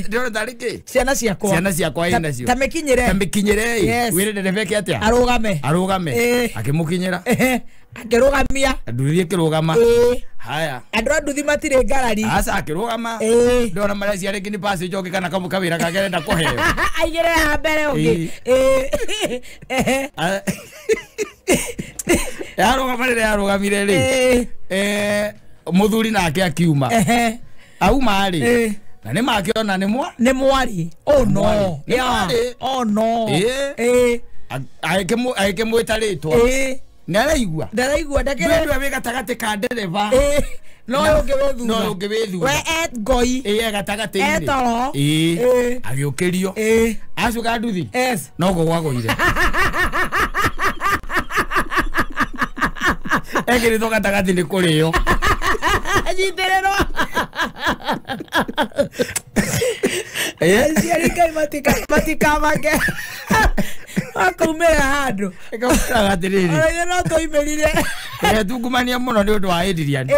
ndona thari ki ciana ciakwa ina cio tamekinyere wire dereva ki atia arugame akimukinyira akirugamia nduthi kirugama haya andra nduthi matire ngarari asa akirugama ndona Malaysia reki ni pasi joke kana kamu kawira kagerenda kuheo aigere ha mbere ungi yarugamire ri muthuri nake akiuma auma ri na ni makiona ni mwari no aike mwitaritwa naraigua ndakere ndu abe gatagate ka dereva no ungewethu we goi gatagate agiukirio acuka nduthi no go gwagoire egiri to gatagate ni kurio ajiterero siarikai matika make akumera handu ekaga tiriri no toimerire tungumania muno ni undu wa Adrian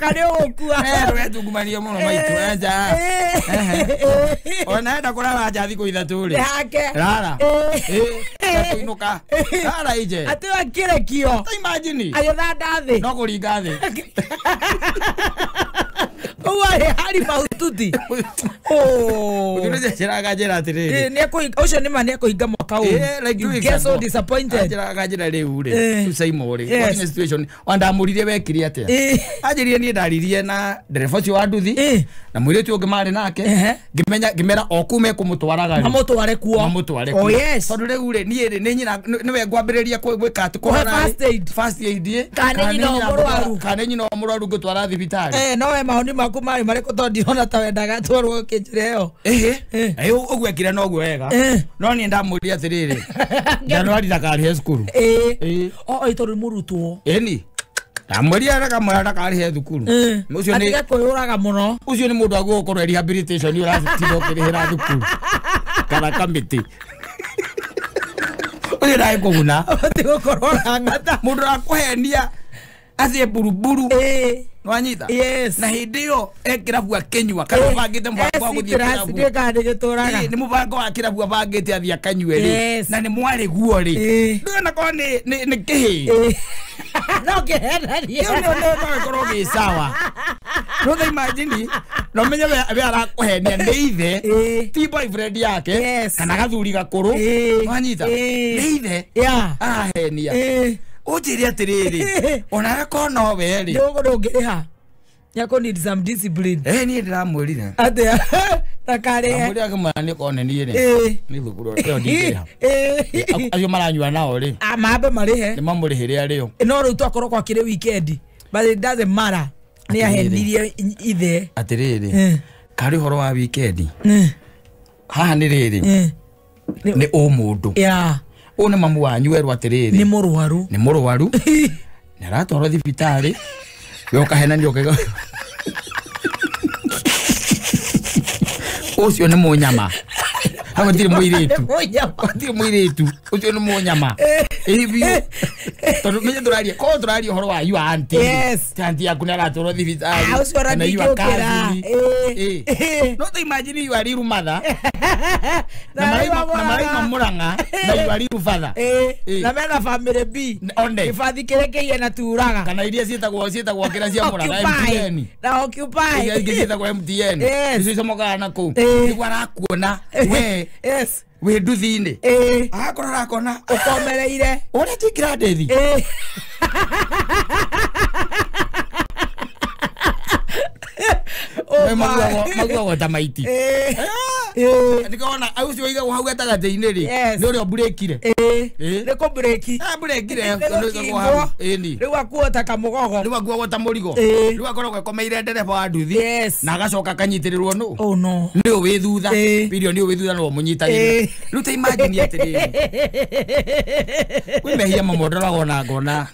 kane okua tugumania muno maitu anja ona enda kurara njathi ku ithatu ri rara inuka rara ije ati wakire kio imagine ayo ndathi no kuringa thi Uwari hari maututi. Unaweza chiraga jera atiri. Ucio ni mane kuinga mwaka huu. You get so disappointed. Chiraga jera riu ri. Usaimo ri. What situation? Wandamurire wekiri atia. Ajirie ni ndaririe na dereva cio wa nduthi. Na mwire tu ngimari nake. Ngimera okume kumutwaraga. Amutware kuo. Oh yes. Tondu riu ri ni nyina niwe ngwambiriria gwika ati first aid. Kane nyina omurwaru ngutwara thibitari. No we mahoni maku mari mariko tondi ona ta wendaga twarwo kinjireo ogwekire no gwega no ni ndamuria atiriri Januari ndakari cukuru itori murutwo ni amuria arakamara kari he thukuru ucio ni kuyuraga muno ucio ni mundu agukorwo rehabilitation uratindo kirihira thukuru kana kamiti ucio dai kuguna gukorwo ngata mundu akuhenia athie buruburu Nwanyita? Yes. Na hidio kirabu akenywa kana bagite mbango wa guthie kirabu. Yes, kandi gituraga. Ni mubango wa kirabu bagite athia kanywe ri. Na ni mwari guo ri. Ndona ko ni kihi. No kehena ri. No korwo gi sawa. No they imagine no menye be ara kuhenia ni ithe. Ti boyfriend yake kana gathuri gakuru. Nwanyita? Ni ithe. Yeah. Ahenia. Ujiri atiriri ona ko no weri ndogo ndongiriha yako need some discipline ni ndiramurire ate takare amuri akamani ko ne ni ni thukuru rio ndingiriha ayo maranywa nao ri amabe marihe ni mamurihire ario no ru twakorwo kwa kire weekend but it doesn't matter ni ahendirie ithe atiriri kari horo wa weekend haha ni riri ni o mundu yeah one mamu wanyu erwa atiriri ni murwaru naratwaro thibitari yoka hena ni okega ucio ni munyama hawo ndiri muiritu ucio ni munyama hivyo tondu menye turarie horo wa you auntie auntie yaku naratwaro thibitari na you akazi no they imagine you are real mother na mai mamuranga na you are real father na mena family B ifathi kireke na turaga kana iria cietagwo kira cia muraga MTN na occupy iria cietagwo MTN icio moga na ku nigwa rakuona we nduthi-ini akorora kona ukomereire uri tikira ndethi magwa ta maiti ndikona aucio iga hau gatagathĩ-inĩ ri nĩ ũrĩa breakire nĩ ko breaki breakire ni rĩu akuota kamugogo rĩu akuota mũrigo rĩu akoragwo ekomeire ndereba wa nduthi na agacoka kanyitĩrĩrwo nũ nĩ wĩ thutha video nĩ wĩ thutha no mũnyitagĩrĩra rĩu ta imagine atĩrĩrĩ kwĩ mehia mamondoragwo na ngona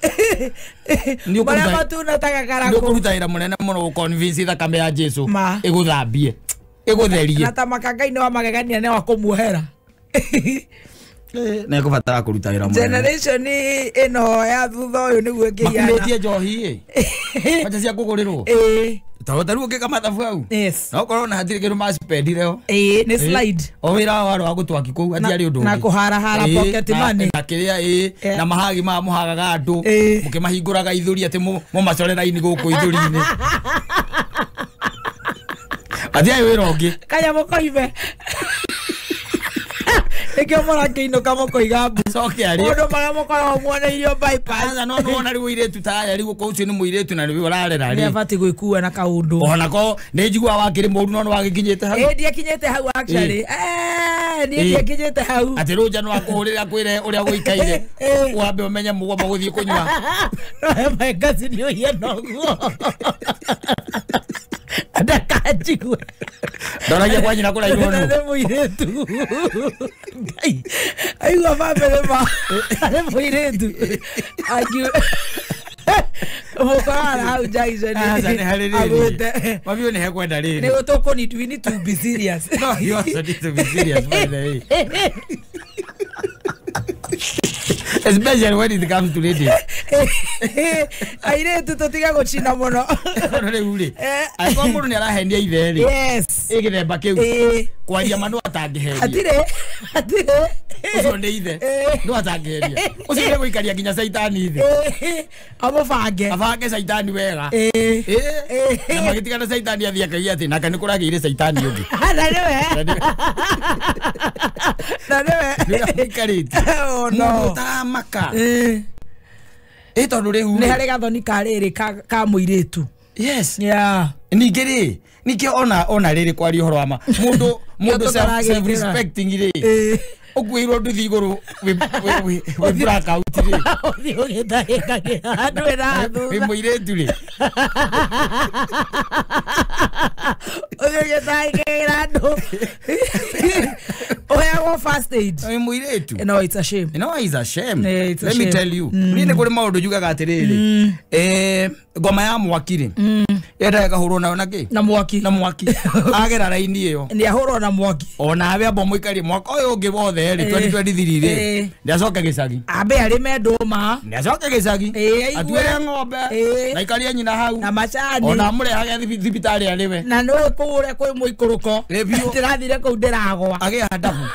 nĩ ũkũrutagĩra mũnene mũno gũconvince thakame ya Jesu ĩgũthambie ĩgũtherie na ta makangai-inĩ wa magegania nĩ wa kũmuohera na ĩkũbatara kũruta wĩra mũnene generation ĩno ya thutha ũyũ nĩguo ĩkĩhiana makumĩtie njohi macha cia kũgũrĩrwo taru ũngĩka mathabu hau no korwo na hatirĩ kĩndũ macipendire nĩ slide o wĩra wao wa gũtwaki kũu hatiarĩ ũndũ ũngĩ na kũharahara pocket money na kĩrĩa na mahagi mũhagaga andũ mũkĩmahingũraga ithũri atĩ mũmacorera ini gũkũ ithũri-inĩ athia wĩra ũngĩ kanyamũ koime ikyo mora kino kama koiga soke ari ondo mara mukora muoneirio bypass no wona ri wiretu taya ri guko ucio ni muiretu na ri urarera ri abati gwikua na kaundu ona ko ni njigua wakiri mundu no wagikinyete hau ndie kinyete hau actually ndie kinyete hau ati ruja no akuhurira kwire uria guikaire wambe umenye mugwa guthii kunywa no my god ni uye no guo adakajiwe doraje kwa nyina kula irono ndio muiretu ai aigua family ma ale muiretu aju mukara hau jaison ni halele mabio ni hekwenda riri ni utoko ni we need to be serious no you also need to be serious by the way especially when it comes to ladies. Aire tu totiga gochina mono. Ore uri. Ai kwa mundu ni arahendia itheri. Yes. Igithemba kiu. Kwaria manu atangiheria. Atire. Ucio ndi ithe. No atangiheria. Ucio ni guikaria nginya saitani ithe. Amubange. Abange saitani wega. Na magitigana saitani athia kai ati na kani kuragire saitani ungi. Na niwe. Oh no. Tamaka. Tondu riu. Ni hari gathoni kariri ka muiretu. Yes. Yeah. Ningiri. Nikio ona riri kwari horo ama. Mundu self respecting ri. Ogwiro nduthi iguru we black out ri. Andu era thu. We muiretu ri. Oyo getaikira andu. Oya first aid. We muiretu. No, it's a shame. No, it's a shame. Let me tell you. Nine kuri maundu jugaga atiriri. Ngoma ya mwakiri. Yenda kahurwo nayo naki? Na mwaki. Agera raini iyo. Ni ahurwo na mwaki. Ona abe abo muikari mwaka uyu ungi wothe ri 2023 ri. Ndiacoke gicagi. Abe ari menduma. Ndiacoke gicagi. Atuere ng'ombe. Na ikaria nyina hau. Na macani. Ona mure hage thibitari ariwe. Na no kure kwi muikuruko. Ndirathire ku ndiragwa. Age hadabu.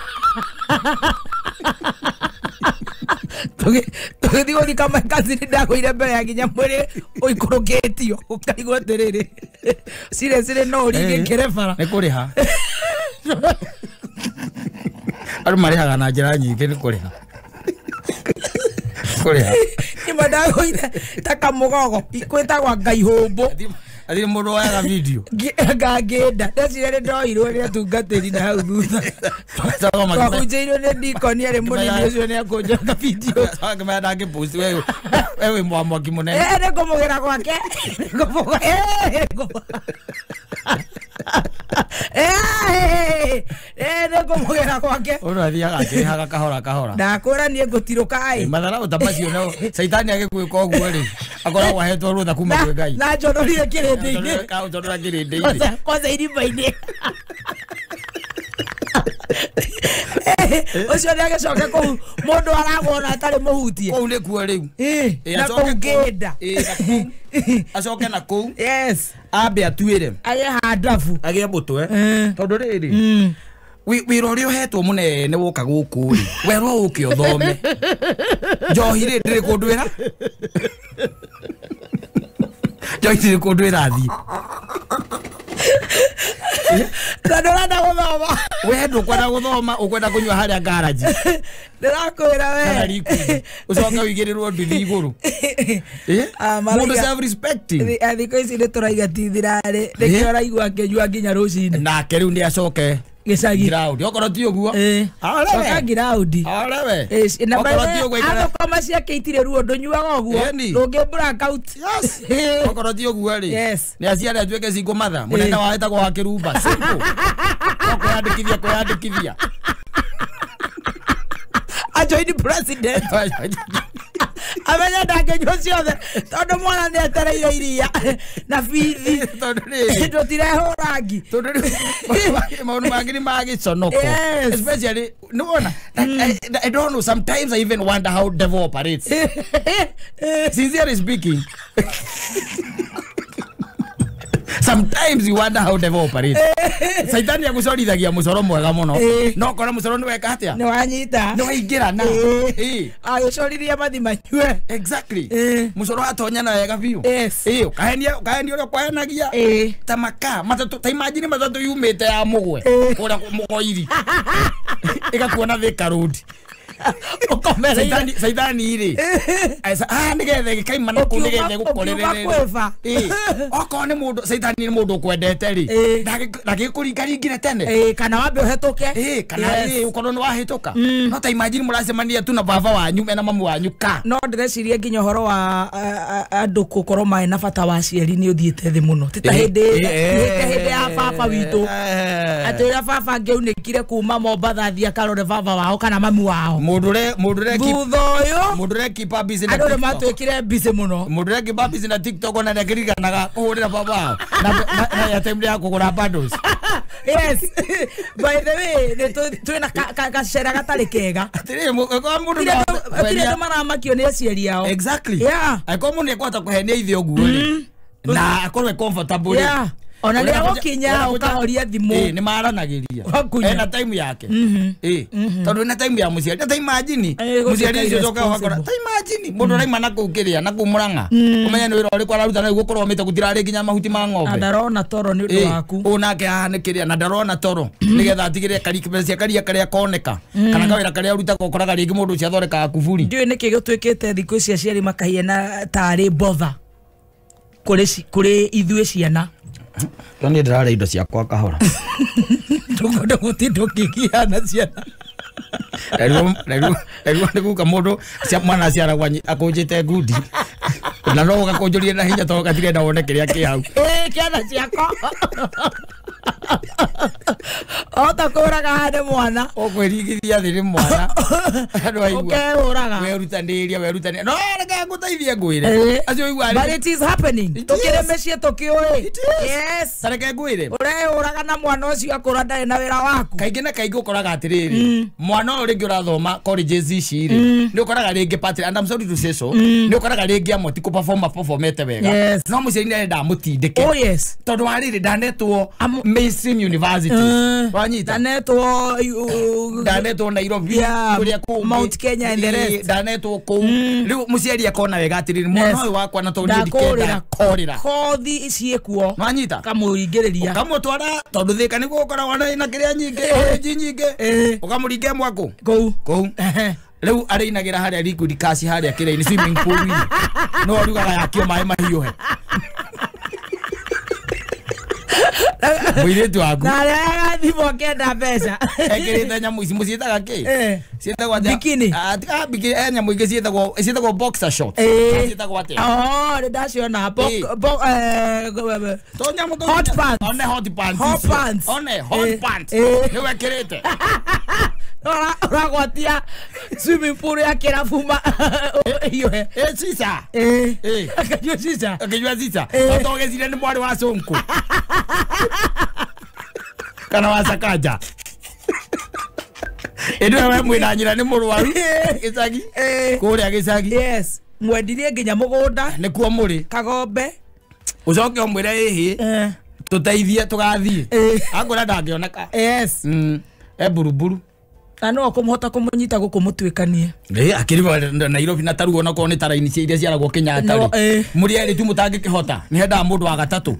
Tugithi guthi kama kazi ndakwire mbere ya nginya mwiri uikurukitio ukaigwa tiriri sire no ringe kerebara ni kuriha aru marihaga na njira nyingi ni kuriha ni madagoita takamugogo ikwetagwa ngai humbu Adi mundu waga video. Ngagenda. Ndacire ndoirwo ni atungatiri na hau thutha. Kwa kujeirwo ni ndikoni ari munini ucio ni akunjoka video. Ngama ndange post wewe mwamwaki munene. Ne kumugera gwake. Ne kumugera gwake. Ora thiaga akihaga kahora. Ndakura nie ngutiruka ai. Mathara utamacio no. Saitani agikuika uguo ri. Akoragwo ahetwo rutha kuma kwi Ngai. Na njororire kirindi-ini. Ka njorora kirindi-ini. Koza irima-ini. Ucio ni agicoke kuu mundu aragona atari muhutie. Kuu ni kuo riu. Na kuu ngenda. Acoke na kuu. Yes. Ambe atuire. Age handabu. Age mutwe. Tondu riri. Wira uria uhetwo munene woka guku ri. Werwo uke uthome. Njohi ri ndiri kundwira. Njohi ndiri kundwira thi. Ndoranda guthoma. We ndukwenda guthoma ukwenda kunywa haria garage. Ndirakwira we. Ucoka wigirirwo nduthi iguru. Mundu self respecting. Thiko ici ni turaiga tithirari. Nikio raigua ngenyua nginya rucini. Nake riu ni acoke gicagi ground okorwo ti uguo coka ground arewe na athokoma ciake itire ruo ndunyuaga uguo rungi black out okorwo ti uguo ri ni aciari atuike cingumatha munene wa etagwo wa kirumba kwiyandikithia ajoini president amenya ndangenywo ciothe tondu mwana ni etereire iria na bithi ndutireho rangi maundu mangi ni magiconoko especially no one I don't know, sometimes I even wonder how devil operates. Sincerely speaking, sometimes you wonder how devil operates. Saitani yagucorithagia mucoro mwega muno no kora mucoro ni weka atia ni wanyita ni waingira na agucorithia mathi manyue exactly mucoro atonya na wega biu ukahenia uria kwahenagia ta maka matatu ta imagine matatu yumite ya mugwe kuria mugoiri igakuona Thika Road Saitani iri nigethe gikaimana ku nigethe gukorerere oko ni mundu Saitani ni mundu kwendete ri ndagikuringaringire tene kana wambe uhetuke kana ukorwo ni wahituka no ta imagine muracemania tu na baba wanyu mena mamu wanyu ka no ndireciria nginya horo wa andu gukorwo mai na bata wa cieri ni uthiite thi muno tita hindi ya baba witu atira baba ngeunikire kuma Mombatha thia karore baba wao kana mamu wao mudure kipa busy na TikTok matwekire busy muno mudure kipa busy na TikTok na ndakiriganaga kuhurira baba na ya time ya kugura bundles Yes. By the way, twina kacera gatari kega. Atire kwa mundu no maramakio ni aciari yao. Exactly. Yeah. Aiko mundu ekwata kuhenia ithe oguo ri. Na akorwe comfortable. Yeah. Ona ria gokinya ukahoria thimu. Ni maranagiria. Ena time yake. Tondu na time ya muciari. Ta imagine. Muciari ucio joka wakora. Ta imagine. Mundu raima na kukiria na kumuranga. Umenya ni wira uri kwa ruta na gukorwo mite kutirari kinya mahuti ma ng'ombe. Ndarona toro ni undu waku. Unake ahanikiria na ndarona toro. Nigetha atigire karikibesi karia karia koneka. Kana kawira karia ruta gukoraga ringi mundu ucio athoreka kuburi. Ndiwe niki gutwikite thiku cia ciari makahiena tari bother. Kuri ithue ciana. Toni ndirare indo ciakwa kahora. Tukondo gutindo kikiana ciana. Ego niguka mundu cia mwana ciara gwanyi akunjite ngudi. Na no gakonjurie na hinya to gatirenda wone kiria ki hau. Kiana ciakwa. Ota kuraga hade mwana. Okwirigithia thiri mwana. Andu aigua. Ukuraga. Werutaniria. No reke nguteithie ngwire. Acio igwa. But it is happening. Tukiremeshie tukioi. Yes. Tareke ngwire. Uraga na mwana ucio akura ndari na wira waku. Kaingi na kaingi ukoraga atiriri. Mwana uri ngi urathoma colleges ici ri. Ni ukoraga ringi patri and I'm sorry to say so. Ni ukoraga ringi amoti ku performete wega. No muciari ni enda mutindike. Oh yes. Tondu ariri ndanetwo mainstream university. Wanyita. Ndanetwo Nairobi. Kuria ku Mount Kenya and the rest. Ndanetwo ku. Riu muciari akona wega atiriri mwana uyu wakwa na tondu ndikenda korira. Kothi ici kuo. Wanyita. Kamuringiriria. Kamutwara tondu thika ni gukoragwo na kiria nyingi nyingi. Ukamuringe mwako. Kou. Riu areinagira haria liquid cash haria kire-ini swimming pool. No rugaga yakio mai mahiuhe. Muiretu waku. Na rega thimo kenda mbeca. Ekirite nyamu ici muciitaga ki? Ciitagwo bikini. Bikini nyamu ingi ciitagwo boxer shorts. Ciitagwo atia? Oh, ndaciona to nyamu hot pants. One hot pants. Hot pants. One hot pants. Ni wekirite. Ragwatia swimming pool ya kirafuma. Iyo he. Sisa. Akajua sisa. Akajua sisa. Otogezire ni mwari wa Sonko. Kana wasakaja. Edo we mwina nyira ni murwaru. Gicagi. Kuria gicagi. Yes. Mwendirie nginya mugunda. Ni kuo muri. Kagombe. Ucoke omwire ihi. Tuteithie tugathie. Angora ndangioneka. Yes. Buruburu. No kumuhota kumunyita guku mutwikanie. Akiriwa Nairobi na tarugo na ko ni taraini cia iria ciaragwo Kenyatta ri. Muri eri tu mutangi kihota. Ni henda mundu wa gatatu.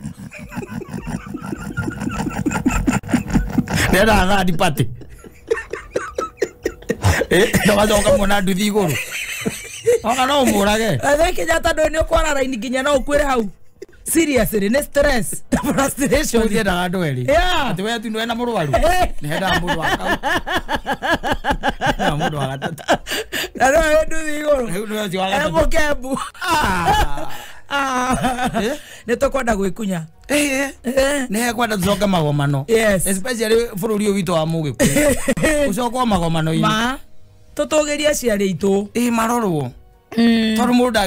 Nera third party. No wacoka muona nduthi iguru. Oga no umurage. Kenyatta ndo ni ukwara raini nginya no ukwire hau. Seriously, ne stress, frustration. Uye da ando eri. Ati we tu no na murwaru. Ni henda mundu wa kau. Na mundu wa gatatu. Na no nduthi iguru. Ndu cio wa gatatu. Mukembu. Ne tokwenda gwikunya. Ne kwenda tucoke magomano. Especially bururi witu wa Mugiku. Ucoka magomano ini. Ma tutugeria ciari itu. Marorwo. Tondu mundu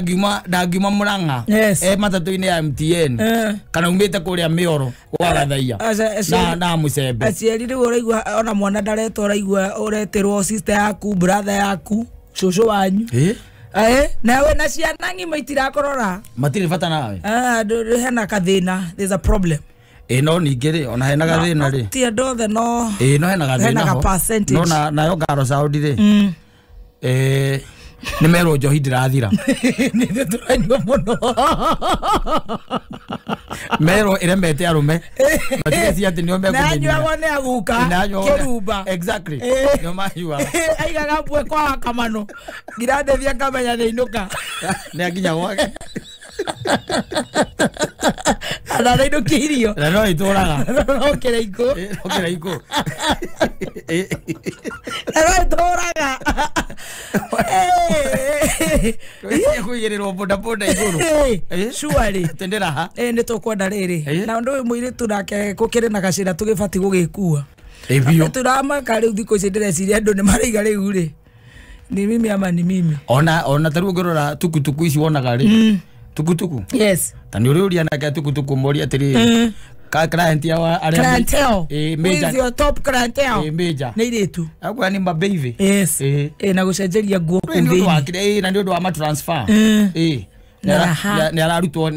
ndangiuma Murang'a matatu-ini ya MTN kana umite kuria Mioro wa Gathaia na Mucembe. Aciari riu uraigua ona mwana ndaretwo uraigua ureterwo sister yaku brother yaku shosho wanyu nawe na ciana ng'ima itirakorora matire bata nawe hena kathina, there's a problem. No ningi ri ona hena gathina ri ti ndothe no no hena gathina ho no na yo garo saudi ri ni mero njohi ndirathira ni turanywa muno mero iremete arume matire ati nio meko na nywa ne aguka kirumba exactly no mayua aigaga bwe kwa kamano ngirande thia kamenya thiinuka ne aginya gwake ana raido kirio na no ituraga no kereiko na ituraga Tuwezi kuigerirwo boda iguru. Shuari. Tendera ha. Ni tukwenda riri. Na ndu mwire tunake kukire na gacira tugibati gugikua. Ebio. Turamaka riu thiko ici ndireciria andu ni maraiga riu ri. Ni mimi ama ni mimi. Ona taru ngorora tukutuku ici wonaga ri. Tukutuku. Yes. Tani uri uri anaka tukutuku mori atiri. clientele with your top clientele major nä irä tu agwa ni mababy yes na gå cenjeria nguo kuthini na nä å ndå wa matransfer nä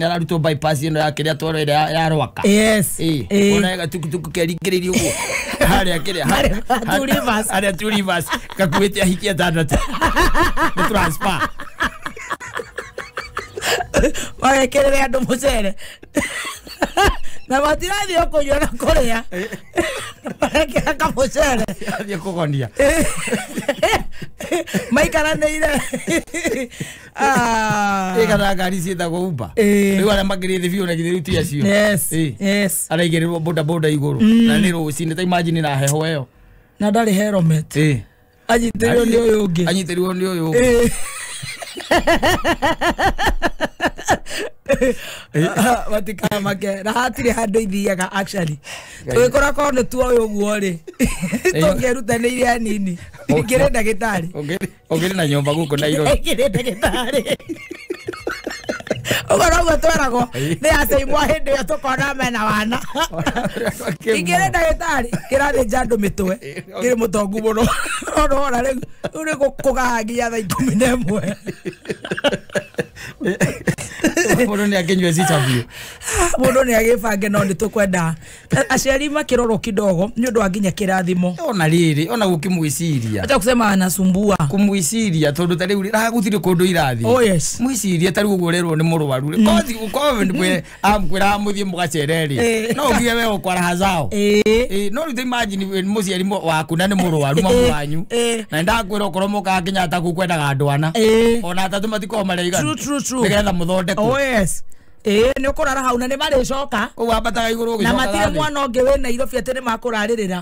ararutwo bypass ino ya kä rä a tworo ä ya rwaka onega tukutuku keringä rä irie å guo harä a two rivers gakuä te ahikia tandatå nä transfer magäkä re andå må cere na matirathi å kå nyua na kå rä a magäkä kamå cere athiä kå gonia maikarane ire kana ngari ciätagwo umba rä u arä a makä rä thä biå na githä rä u ti acio araigä rä rwo bodaboda igå rå na nä rå cinä ta imagine na heho ä yo na ndarä helmet anyitä rwo nä å yå å ngä anyitä rwo nä å yå å ngä matikamake na hatirä handå ithiaga actually tå kora korwo nä tuoä å guo rä tå ngä rutanä ire anini ingä rä ndagä tarä å ngä rä na nyåmba gå kå Nairobi ingä rä ndagä tarä ũguo noguo tweragwo nĩ aceimwo hĩndĩ ĩyo tũkona mena wana ingĩ rĩ ndagĩtarĩ kĩrathĩnja andũ mĩtwe kĩrĩ mũtongu mũno ona rĩu nĩ kũgaga nginya thaa 11 mũndũ nĩ akĩnyua cica biũ mũndũ nĩ agĩbange no nĩ tũkwenda aciari makĩrorwo kidogo nĩ ũndũ wa nginya kĩrathimo ona rĩrĩ ona gũkĩmwĩciria hata kusema anasumbua kũmwĩciria tondũ ta rĩu gũtirĩ kũndũ irathiĩ mwĩcirie ta rĩu ũguo ũrerwo nĩ mũrwaru kothi COVID amkwĩra mũthiĩ mũgacere rĩ no ũthiĩ we ũkwaraha zao no rĩu imagine mũciari waku na nĩ mũrwaru mamu wanyu na ndakwĩra ũkorwo mũkaga nginya ta kwendaga ndwana ona atatũ matikorwo marĩ igana nĩgetha mũthondekwo nĩ ũkũrara hau na nĩ marĩcoka ũguo ambataga igũrũ ũgĩcoka na matirĩ mwana ũngĩ wĩ Nairobi atĩ nĩ makũrarĩrĩra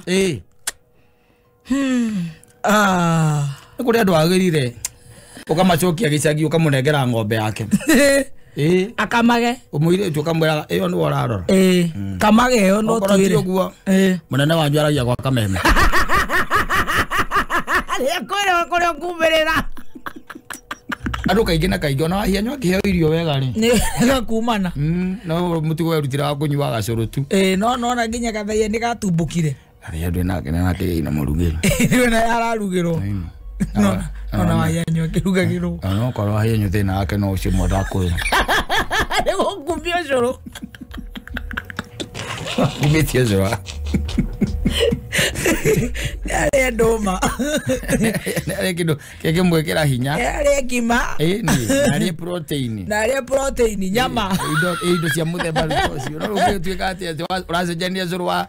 nĩ kũrĩ andũ agĩrire ũkamacokia gĩcagi ũkamũnengera ng'ombe yake akamage ũmũirĩtu ũkamwĩra ĩyo nĩwe ũrarora kamage ĩyo no twĩre ũguo mũnene wanyu aragia gwa kameme kũrĩa kumĩrĩra andũ kaingĩ na kaingĩ ona wahianywo akĩheo irio wega rĩ nĩ kumana no mũtugo werutĩra wa kũnyua gacũrũ tu no nona nginya gathaia nĩ gatumbũkire arĩa andũ nake na mũrugĩri na ararugĩrwo ona wahianywo akĩrugagĩrwo no korwo wahianywo thĩna wake no ũcio mwana akwĩra nĩ gũkumbia ũcũrũ kumĩtie ũcũrũ nĩarĩa ndũma nĩarĩa kĩndũ kĩngĩmwĩkĩra hinya nĩarĩa ngima narĩa protein nyama indo cia mũthemba ũcio no ũgĩtuĩka atĩ ũracenjania ũcũrũ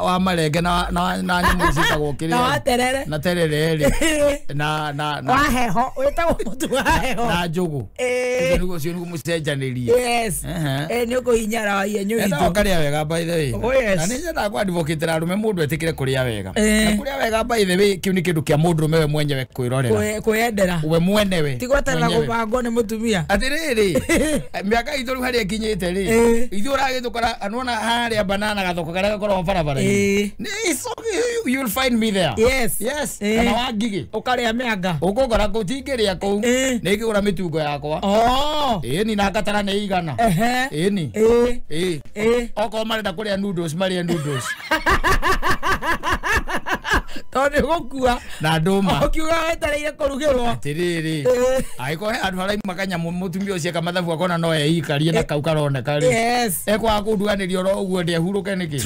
wa marenge na nyamũ ciĩtagwo kĩrĩa na terere rĩ na heho wĩtagwo mũtu wa heho na njũgũ ũcio nĩguo mũcenjanĩrie nĩ ũkũhinyara wahianyũ itũ ũkarĩa wega by the way na nĩ nyendaga kũadvocate arũme mũndũ etĩkĩre kũrĩa wega na kũrĩa wega by the way kĩu nĩ kĩndũ kĩa mũndũ ũrũme we mwenyewe kwĩrorera kwĩendera we mwenewe tigweterera gũbangwo nĩ mũtumia atĩrĩrĩ mĩaka itũ rĩu harĩa ĩkinyĩte rĩ ithuĩ ũragĩtũkora anona harĩa banana gathoko karĩa gakoragwo barabara-inĩ you'll find me there yes kana wa ngigĩ ũkarĩa mĩanga ũkũngora kũu tingĩrĩa kũu nĩ ngĩgũra mĩtungo yakwa ĩni na ngatara nĩ igana ĩni okorwo marenda kũrĩa noodles marĩa noodles tondũ gũkua na ndũma ũkiuga wetereire kũrugĩrwo atĩrĩrĩ agĩkorwo he andũ haraima kanyamũ mũtumia ũcio kamathabu akona no eikarie na kau karoneka rĩ ekwaga kũnduanĩria oro ũguo ndĩahurũke nĩkĩ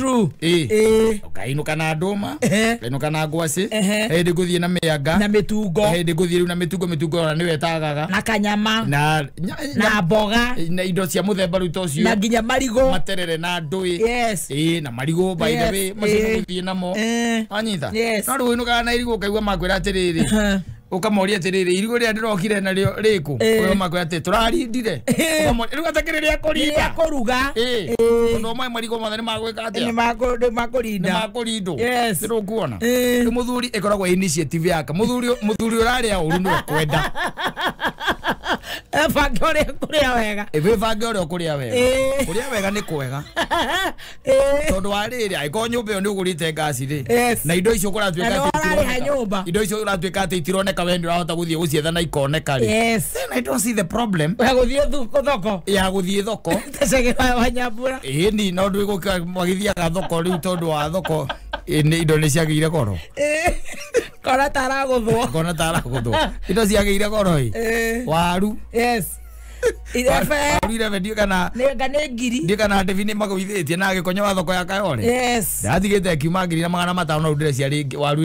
ũkainũka na ndũma ũkainũka na ngwacĩ hĩndĩ ngũthiĩ na mĩanga na mĩtungo hĩndĩ ngũthiĩ rĩu na mĩtungo ona nĩwe tagaga na kanyama na mboga na indo cia mũthemba rĩu ta ũcio na nginya marigũ materere na ndũĩ na marigũ by the way macio gũthiĩ namo anyita no rĩu ũinũkaga na irigũ ũkaigua makwĩra atĩrĩrĩ ukamoria atiriri irigo ria ndirokire narĩo rĩkũ ũyũ makwĩra atĩ tũrarindire rĩu atakĩrĩ rĩa kũruga ũndũ ũmwe marigũ mothe nĩ magwĩka atĩa nĩ makũrindwo rĩu ũkuona rĩu mũthuri ĩkoragwo initiative yake mũthuri ũrarĩa ũru nĩwe kwenda Fangore kuria wega. Ebe fangore kuria wega. Kuria wega ni kwega. Tondu wariri aiko nyumba ni ugurite gasi ri. Na indo icio kuratweka nyumba. Indo icio uratweka ati itironeka wendi urahota guthie gucietha na ikoneka ri. Yes. I don't see the problem. Ya guthie thoko. Ya guthie thoko. Tacege wa Nyambura. Ni no ndu iguka magithiaga thoko riu tondu wa thoko. Ni indo ni ciagire goro. Kona taraguthwo. Kona taraguthwo. Indo ciagire goro i. Waru. Yes. Waru vendio kana. Nega ne ngiri. Ndio kana Devine magwithitie na gikonyo wa thoko ya Kayole. Yes. Ndathigite kiuma ngiri na 500 na udire ciari waru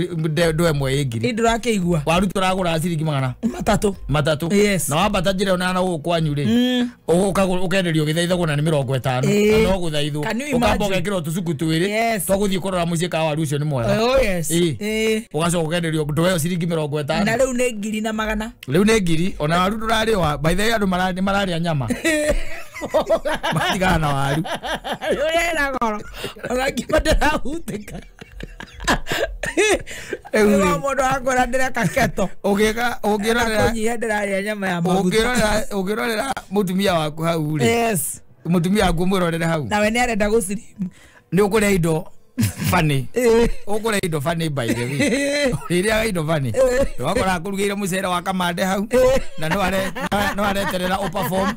ndo emwe ngiri. Ndurakeigua. Waru turagura ciringi 300. Matatu. Yes. Na wambata njire ona na ukwanyu ri. Ukenderio githaithagwo na ni 50. No guthaithu. Ukamboga kiro tucuku twiri. Twaguthie kurora mucie ka waru ucio ni mwega. Oh yes. Ugacoka ukenderio ndoyo ciringi 50. Na riu ni ngiri na 100. Riu ni ngiri ona waru turari wa by the way andu mararia nyama. Matigana waru. Yora goro. Ona kipata huteka. Ewe modo akora ndira kaketo. Ugirora ndiraria nyama ya maguta. Ugirora mutumia waku hau ri. Yes. Mutumia waku mwirorere hau. Na we ni arenda gucirim. Ni ukuria indo funny. Ukuria indo funny by the way. Riria indo funny. Wakora kurugire mucere wa kamande hau. Na no areterera o perform.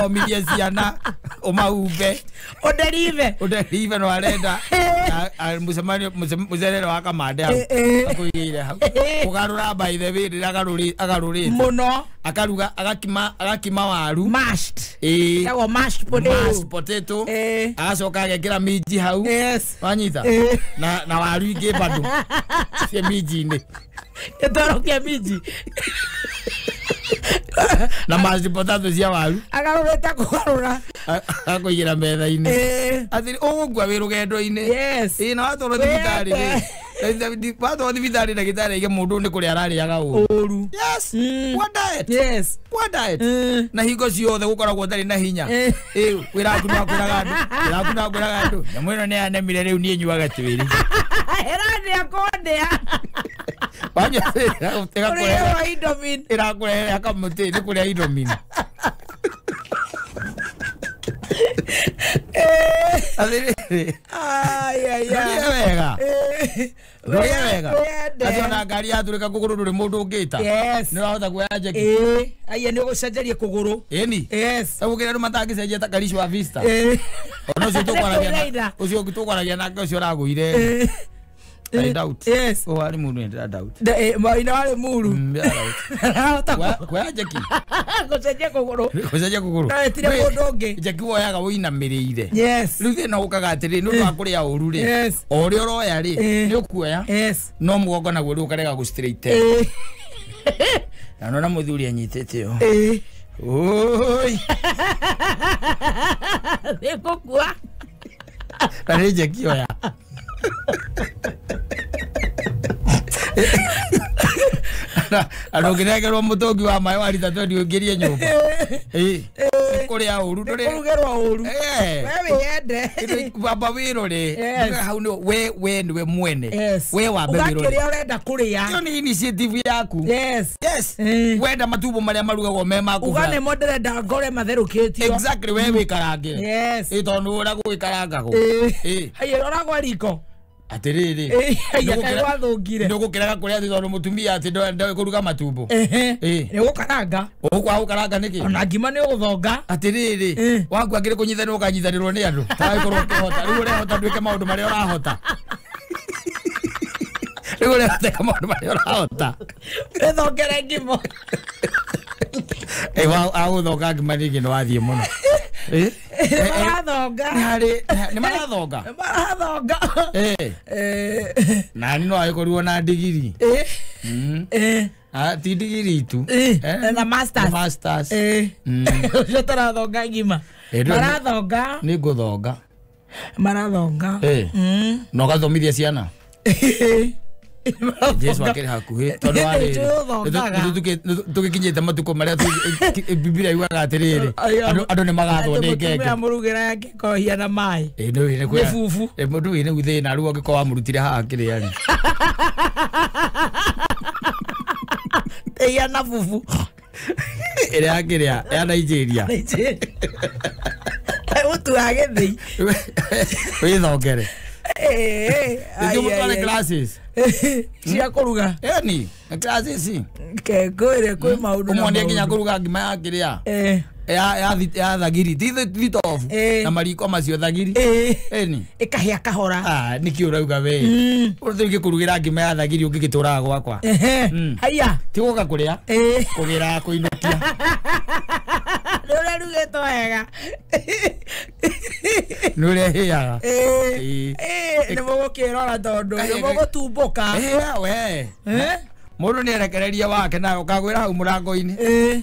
Omirie ciana umaumbe. Oderive no arenda. Mucere wa kamande hau. Akuigire hau. Ugarura by the way agaruri. Muno. Akaruga agakima waru. Mashed. Yago mashed potato. Mashed potato. Agacoka agekira miji hau. Yes. Wanyita. Na waru ingi bado. Cie miji ni. Etorokia miji. Na mashed potato cia waru. Agarureta kugarura. Akuigira metha-ini. Athiri ugwa wi rugendo-ini. Yes. Na watoro thibitari ri. Watoro thibitari ndagitari ige mundu ni kuria arariaga uru. Yes. What diet? Yes. What diet? Na hingo ciothe gukoragwo ndari na hinya. Wira kuna kwiraga andu. Nyamu ino ni anemire riu nie nyuaga twiri. Erani akondea. Banyo tega kuria Indomine. Irakurehe akamuti ni kuria Indomine. Wega. Aciona ngari yaturika kuguru nduri mundu ungita. Yes. Ni urahota kuoya njeki. Aya ni ugucenjeria kuguru. Eni. Yes. Agukira ndu matagicenjia ta karishi wa Vista. Ono ucio tukwaragia. Ucio tukwaragia nake ucio raguire. I doubt. Yes. Oh, ari mundu ndira doubt. Ina wale muru. Kuoya njeki. Gucenjia kuguru. Gucenjia kuguru. Na tire mundu ungi. Njeki woyaga uinamirire. Yes. Riu thina ukaga atiri ndu akuria uru ri. Yes. Ori oroya ri. Ni ukuoya. Yes. No mugongo naguo ri ukarega gu straight. Na nona muthuri anyitete yo. Oi. Niko kwa. Tare njeki oya. Arogeregerwo mutongi wa mai wa rita twendi ungirie nyumba. Kuria uru nduri. Kurugerwa uru. Wewe yende. Baba wiro ri. Hau ni we ni we mwene. We wa bebiro. Ugakiria urenda kuria. Iyo ni initiative yaku. Yes. Yes. Wenda matumbo maria marugagwo me maku. Ugane modere da ngore matherukitio. Exactly we wikarange. Yes. Itondu ura guikarangagwo. Hayi uragwa riko. Atiriri. Ayakagwa thungire. Ndugukiraga kuria thigo mutumia ati ndo kuruga matumbo. Ni gukaranga. Ukwa gukaranga niki? Ona ngima ni uguthonga. Atiriri. Waku agire kunyithanirwo ukanyithanirwo ni andu. Tai korwo kihota. Riu urehota ndwike maundu maria urahota. Riu urehota maundu maria urahota. Ethongere ngimo. Aguthonga ngima niki no wathie muno. Marathonga. Ni marathonga. Marathonga. Nani no aikorirwo na ndigiri. Ti ndigiri tu. Na masters. Masters. Ucio tarathonga ngima. Marathonga. Ni nguthonga. Marathonga. No gathomithia ciana. Jesu akiri hakuhi tondu wari tugikinyite matuko maria Biblia yugaga atiriri andu ni magathwo ni ngenge amurugira yake kohia na mai ni fufu mundu wine guthina riu angiko wamurutire haha kiri yani ya na fufu ere akiria ya Nigeria utu agethi withongere ndio mutware classes cia kuruga ni classes ke gore kwe maundu na mwana nginya kuruga ngima ya kiria ya thagiri thitofu na mariko macio thagiri ni ikahia kahora niki urauga we uruthe kurugira ngima ya thagiri ungigituraga gwakwa haya tigoka kuria kugira kuinukia Nura rugeto wega nure hiaga ni mogo kirora tondu ni mogo tumbuka we mundu ni erekereria wake na ukagwira hau murango-ini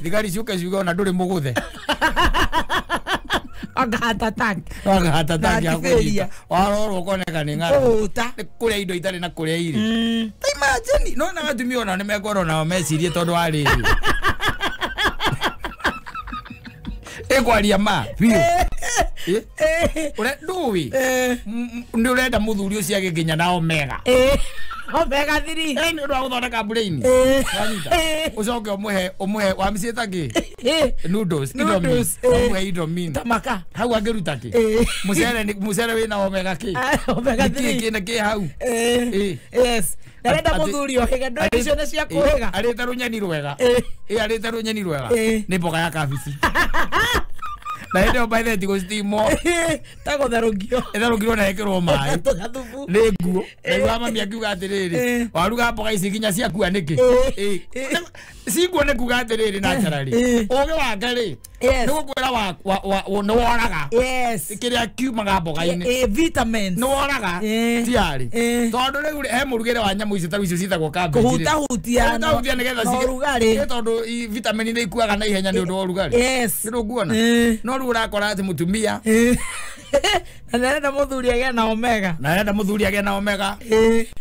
thigari ciuke ciuge ona nduri muguthe agata tank akunyita warorwo koneka ni ngara kuria indo itari na kuria iri imagine no na atumia ona ni mekora nao mecirie tondu ari ekwaria ma biu ure nduwi ndi urenda muthuri ucio agikinya na omega omega 3 ni ndo guthondeka brain wanyita ucoke umuhe wamicieta ki noodles idomin tamaka hau angiruta ki mucere wina omega ki omega 3 na ki hau yes Narenda muthuri ohiga ndo icio ne cia kuhiga arite runyeni rwega arite runyeni rwega ni mboga ya kabici na hende by the tigo stimo tago therugio etherugio na ekirwo mai ni nguo na mami akiuga atiriri waruga mboga ici ginya cia kuwa niki singuo ne kuga atiriri na charari oge wa ngari ni gukwira wa no waraga kiria kiumaga mboga-ini vitamins no waraga tiari tondu riu he murugire wa nyamu ici taru icio citagwo cabbage kuhutahutia nigetha rugari tondu vitamin ni ikuaga na ihenya ni undu wa rugari ni nguona no ru urakora ati mutumia na narenda muthuri agia na omega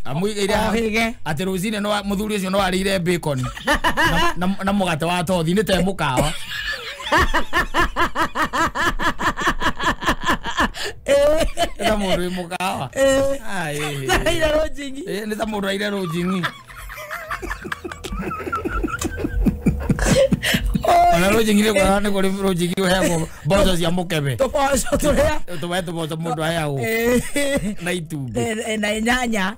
amuigeire ati ruzine no muthuri ucio no arire bacon na mugate wa tothi ni te mukawa ena mundu mukawa ira rojingi ni ta mundu aire rojingi ona rojingi ni kwa ni kuri rojingi heago bozo cia mukebe tobozo turia tobozo mundu heago na itumbi na nyanya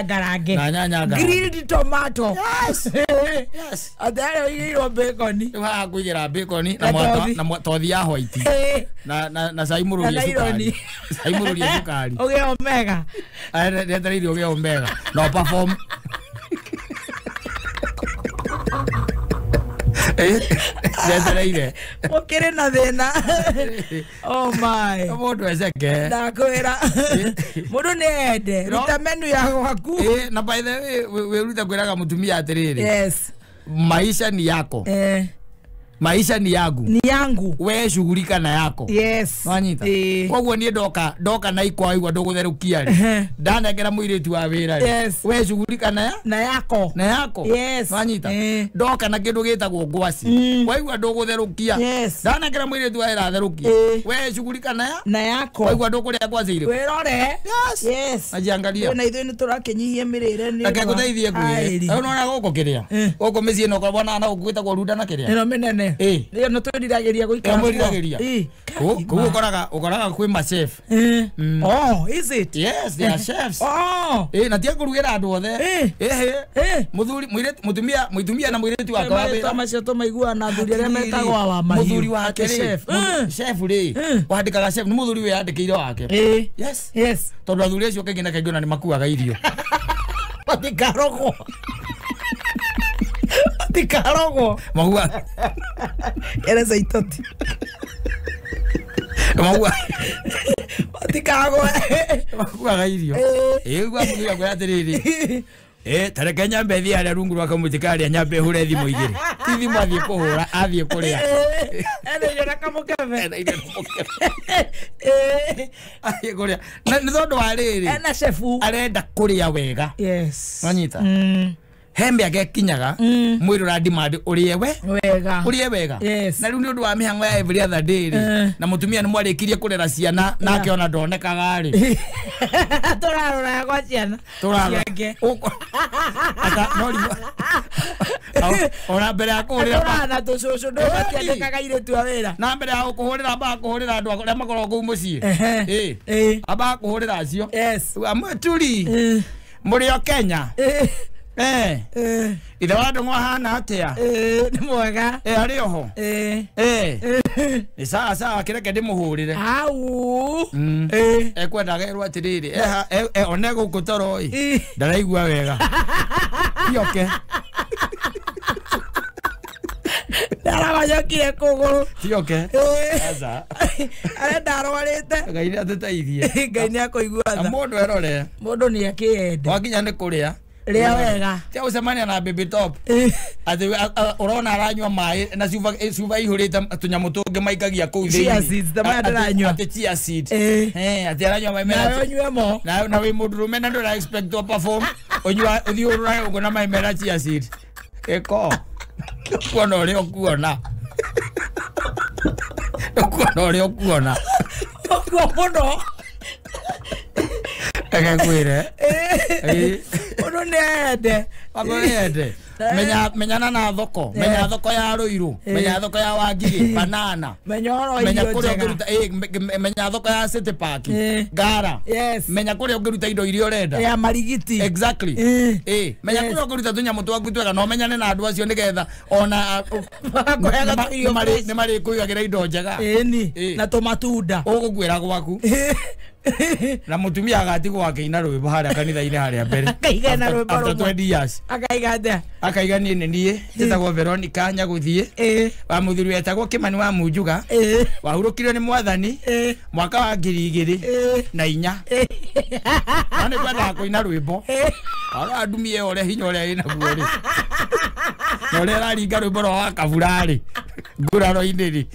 ngarange na nyanya ngarange grilled tomato yes adare iro bacon wa kugira bacon na tothi ya white na saimururi sukari oge omega ndetari oge omega no perform ndetari okere na thina oh my mundu eceke ndakwira mundu ni ende ruta menu ya gwaku na by the way we ruta kwiraga mutumia atiriri yes maisha ni yako maisha ni yangu we shughulika na yako yes wanyita koguo nie ndoka na ikwa igwa ndugutherukia ri ndanengera muiritu wa wira ri we shughulika na yako yes wanyita ndoka na kindu gitagwo ngwaci waigwa ndugutherukia ndanengera muiritu wa wira therukia we shughulika na yako waigwa ndukuria ngwaci ri wirore yes ajiangalia na ithu ni turakinyihia mirire ni akaguteithie kuire unaona goko kiria goko micii no kwabona na gwitagwo runda na kiria ino minene ndio no twendirageria guikara mwendirageria kuko ukoraga kwi ma chef oh is it yes they are chefs na tia kurugira andu othe muthuri na muiritu wake wa wira macio tumaigua na athuri aria metagwo wa mahiu muthuri wake chef ri wandikaga chef ni muthuri we yandikiire wake yes tondu athuri acio kaingĩ na kaingĩ ona ni makuaga irio Tikarogo magua eres aitoti magua tikarogo magua gairio gwa mugira kwa atiriri tareke nyambe thia ari rungu rwa kamutikari nyambe hure thimu igiri thimu athie kuhura athie kuria ene yona kamukebe athie kuria ni tondu wa riri ena chefu arenda kuria wega yes wanyita hembe agekinyaga mwiri ra demand urie wega na riu ni undu wa mihango ya every other day na mutumia ni mwarikirie kurera ciana nake ona ndonekaga ri turarora kwa ciana turage ata nori ora mbere akurira na tucucu ndo bakiandikaga ire tu awira na mbere ya kuhurira ba kuhurira andu akuria makoro ku mucii aba kuhurira acio amweturi murio Kenya ithe wa ndung'u ahana atia ni mwega ari oho ni sawa kireke ndimuhurire au ekwendaga erwo atiriri one guku toro ndaraigua wega tioke ndaramayokire kuguru tioke aza arenda arwarite ngai ni atutaithie ngai ni akuigua tha mundu erore mundu ni akiende wakinya ni kuria ria wega tia ucemania na baby top ati urona aranywa mai na suva ihurite tunyamu tungi maikagia kuu thini chia seeds tamadanywa ati chia seed ati aranywa mai na onywe mo na we mudurume na ndo expect to perform onywa uthiurura ugo na mai mera chia seed eko kuona uri okuona okuona muno akakwire uno nende agoyede menyana na thoko menya thoko ya Ruiru menya thoko ya Wangigi banana menya kuri ongeruta menya thoko ya City Park Ngara menya kuri ongeruta indo irio renda ya marigiti exactly menya kuri ongeruta tunyamu twaku twega no menyane na andu acio nigetha ona ni mari kuigagira indo njega na tomatunda ugugwira gwaku na mutumia agatigwo akiina rwimbo haria kanitha-ini haria mbere akaigana rwimbo after 20 years akaigania nie njitagwo Veronica Nyaguthie wa muthuri wetagwo Kimani wa Munjuga wahurukirio ni mwathani mwaka wa 2004 ane kwenda kuina rwimbo ara ndumie ore hinya ore ina guori ore raringa rwimbo rwa Kaburari nguraro-ini ri